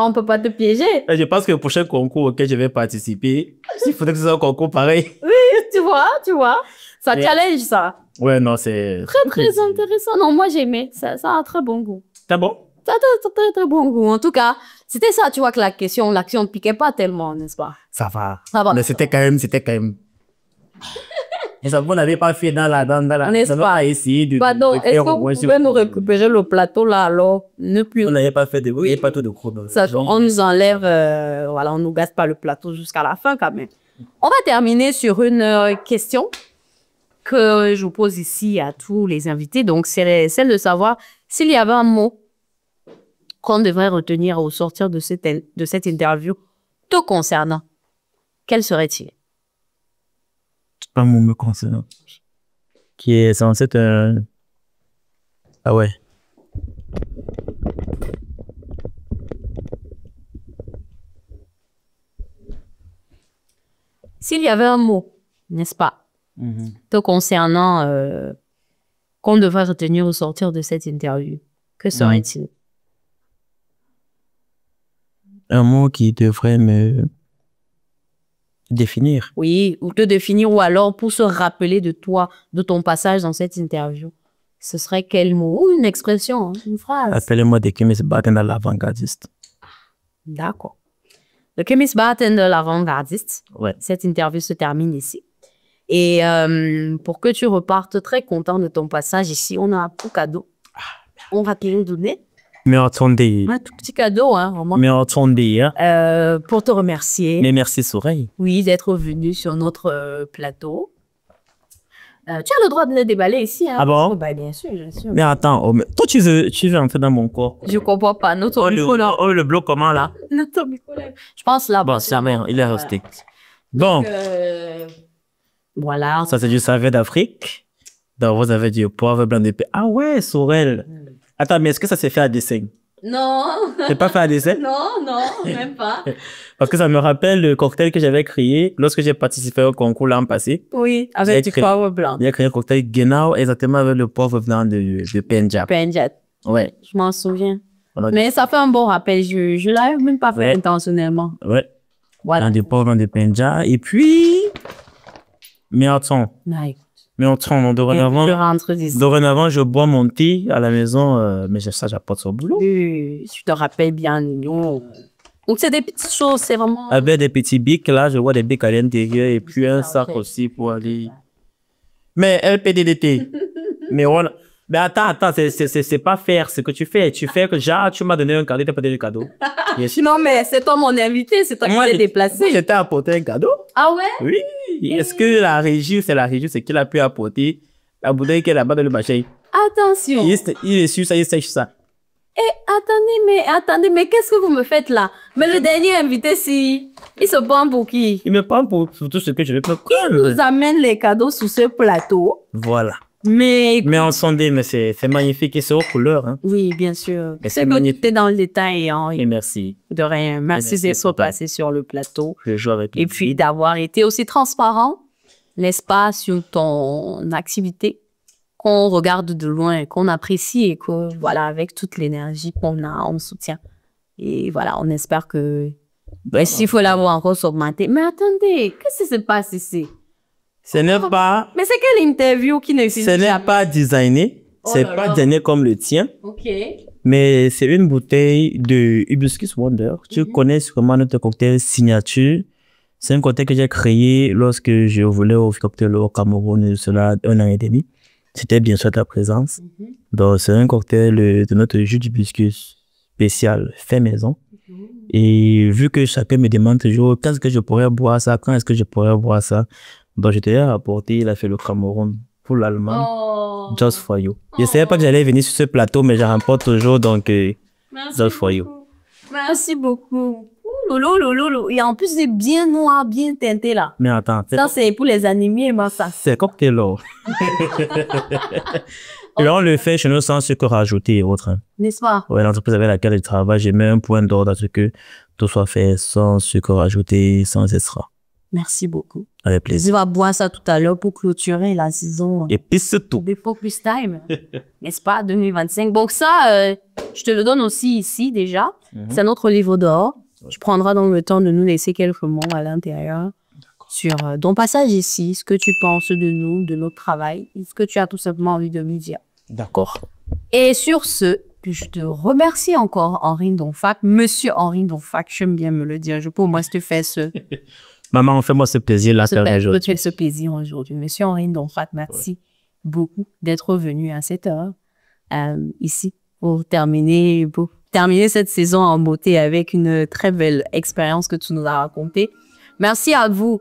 On peut pas te piéger.
Je pense que le prochain concours auquel je vais participer, il faudrait que ce soit un concours pareil.
Oui, tu vois. Ça challenge, ça.
Ouais, non, c'est.
Très intéressant. Non, moi, j'ai aimé. Ça a un très bon goût.
C'est bon?
Ça a très bon goût. En tout cas, c'était ça, tu vois, que l'action ne piquait pas tellement, n'est-ce pas?
Ça va.
Ça va.
Mais c'était quand même. Et ça, vous n'avez pas fait dans la.
N'est-ce pas?
Essayer de.
Pardon, est-ce que vous pouvez nous récupérer le plateau là, alors? Ne plus.
On n'avait pas fait de. Oui, il n'y a pas tout de chrono.
Ça, on nous enlève, voilà, on nous gâche pas le plateau jusqu'à la fin quand même. On va terminer sur une question que je vous pose ici à tous les invités. Donc, c'est celle de savoir s'il y avait un mot qu'on devrait retenir au sortir de cette interview te concernant. Quel serait-il?
Pas mon me concernant. Qui est censé être un. Ah ouais.
S'il y avait un mot, n'est-ce pas, te concernant, qu'on devrait retenir au sortir de cette interview, que serait-il?
Un mot qui devrait me définir.
Oui, ou te définir, ou alors pour se rappeler de toi, de ton passage dans cette interview. Ce serait quel mot? Ou une expression, hein, une phrase?
Appelez-moi The Chemist Bartender l'avant-gardiste.
D'accord. The Chemist Bartender l'avant-gardiste.
Ouais.
Cette interview se termine ici. Et pour que tu repartes très content de ton passage ici, on a un petit cadeau. On va te le donner.
Mais attendez.
Un tout petit cadeau, hein, vraiment.
Mais attendez.
Pour te remercier.
Mais merci, Soreille.
Oui, d'être venu sur notre plateau. Tu as le droit de le déballer ici. Hein,
ah bon?
Bah, bien sûr, bien sûr.
Mais attends, toi, tu veux entrer dans mon corps?
Je comprends pas. Notre micro là.
Le bloc comment là?
Notre micro là. Je pense là.
Bon, c'est mère, il est resté. Bon.
Voilà.
Ça, c'est du saveur d'Afrique. Donc, vous avez du poivre blanc de paix. Ah ouais, Sorel. Attends, mais est-ce que ça s'est fait à dessin?
Non.
C'est pas fait à dessin?
Non, même pas.
Parce que ça me rappelle le cocktail que j'avais créé lorsque j'ai participé au concours l'an passé.
Oui, avec du poivre blanc.
J'ai créé un cocktail Genau exactement avec le poivre blanc de Pendjab.
Pendjab.
Ouais.
Je m'en souviens. Mais ça fait un bon rappel. Je l'avais même pas fait intentionnellement.
Ouais.
Voilà.
Du poivre blanc de Pendjab. Et puis... Mais attends. Dorénavant, je bois mon thé à la maison, mais ça, j'apporte au boulot.
Oui, tu te rappelles bien, Nino. Donc, c'est des petites choses, c'est vraiment...
Avec des petits bics, là, je vois des bics à l'intérieur et puis un sac aussi pour aller... Mais LPDDT. Mais voilà. Mais attends, c'est pas faire ce que tu fais. Tu fais que, genre, tu m'as donné un cadeau, tu n'as pas donné le cadeau.
Non, mais c'est toi mon invité, c'est toi qui t'es déplacé.
Moi, je t'ai apporté un cadeau.
Ah ouais?
Oui. Est-ce que la régie, c'est qu'il a pu apporter la bouteille qui est là-bas dans le machin?
Attention.
Il est sur ça, il sèche ça.
Attendez, mais qu'est-ce que vous me faites là? Mais le dernier invité, si, il se prend pour qui?
Il me prend pour tout ce que je veux.
Il nous amène les cadeaux sur ce plateau.
Voilà.
Mais
en sondé, mais c'est magnifique et c'est aux couleurs. Hein.
Oui, bien sûr.
C'est magnifique.
T'es dans le détail. Hein.
Et merci.
De rien. Merci d'être passé sur le plateau.
Je joue avec
et puis d'avoir été aussi transparent, n'est-ce pas, sur ton activité, qu'on regarde de loin, qu'on apprécie et que, voilà, avec toute l'énergie qu'on a, on soutient. Et voilà, on espère que s'il faut l'avoir encore augmenté. Mais attendez, qu'est-ce qui se passe ici?
Ce n'est pas...
Mais c'est quelle interview qui n'existe
jamais? Ce n'est pas designé. C'est pas designé comme le tien.
Ok.
Mais c'est une bouteille de Hibiscus Wonder. Tu connais sûrement notre cocktail signature. C'est un cocktail que j'ai créé lorsque je voulais au cocktail au Cameroun, cela 1 an et demi. C'était bien sûr ta présence. Donc, c'est un cocktail de notre jus d'hibiscus spécial fait maison. Et vu que chacun me demande toujours quand est-ce que je pourrais boire ça, quand est-ce que je pourrais boire ça, donc je t'ai apporté, il a fait le Cameroun pour l'Allemagne, just for you. Je ne savais pas que j'allais venir sur ce plateau, mais j'en remporte toujours, donc just for you.
Merci beaucoup. Lolo. Et en plus, c'est bien noir, bien teinté là.
Mais attends.
Ça, c'est pour les animés, moi, ça.
C'est cocktail là. Et là, on le fait chez nous sans sucre rajouté et autres. Hein.
N'est-ce pas?
Ouais, l'entreprise avec laquelle je travaille, j'ai mis un point d'ordre à ce que tout soit fait sans sucre rajouté, sans extra.
Merci beaucoup.
Avec plaisir.
Je vais boire ça tout à l'heure pour clôturer la saison.
Et puis c'est tout.
De Focus Time. N'est-ce pas? 2025. Donc ça, je te le donne aussi ici déjà. C'est notre livre d'or. Tu prendras donc le temps de nous laisser quelques mots à l'intérieur sur ton passage ici, ce que tu penses de nous, de notre travail, et ce que tu as tout simplement envie de nous dire.
D'accord.
Et sur ce, je te remercie encore, Henri Ndonfak, Monsieur Henri Ndonfak, j'aime bien me le dire, je peux au moins te faire ce...
Maman, fais-moi ce plaisir-là,
aujourd'hui. Ce plaisir aujourd'hui. Monsieur Henri Ndonfak, merci beaucoup d'être venu à cette heure ici pour terminer cette saison en beauté avec une très belle expérience que tu nous as racontée. Merci à vous,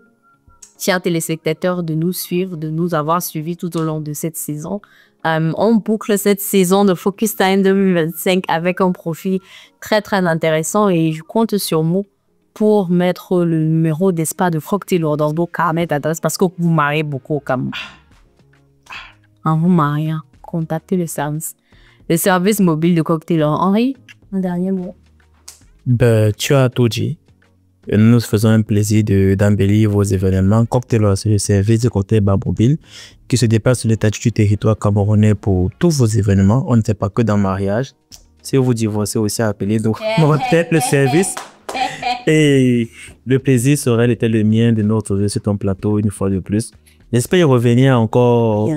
chers téléspectateurs, de nous suivre, de nous avoir suivis tout au long de cette saison. On boucle cette saison de Focus Time 2025 avec un profil très, très intéressant et je compte sur moi pour mettre le numéro d'espace de cocktail dans vos carnets d'adresse parce que vous mariez beaucoup au Cameroun. En vous mariant, contactez le service mobile de cocktail. Henri, un dernier mot.
Tu as tout dit. Nous nous faisons un plaisir d'embellir vos événements. Cocktail, c'est le service de cocktail bar mobile qui se déplace sur l'état du territoire camerounais pour tous vos événements. On ne fait pas que dans le mariage. Si vous divorcez aussi, appelez donc peut-être le service. Et le plaisir serait le mien de nous retrouver sur ton plateau une fois de plus. J'espère y revenir encore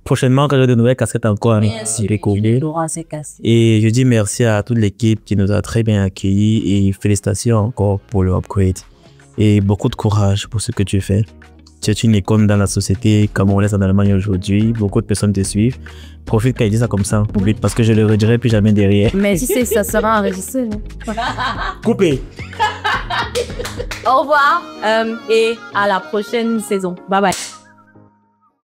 prochainement quand j'ai de nouvelles casquettes encore à découvrir. Et je dis merci à toute l'équipe qui nous a très bien accueillis et félicitations encore pour le upgrade. Et beaucoup de courage pour ce que tu fais. Tu es une icône dans la société camerounaise en Allemagne aujourd'hui. Beaucoup de personnes te suivent. Profite quand il dit ça comme ça, parce que je le redirai plus jamais derrière.
Mais si c'est ça sera enregistré.
Coupé.
Au revoir et à la prochaine saison. Bye bye.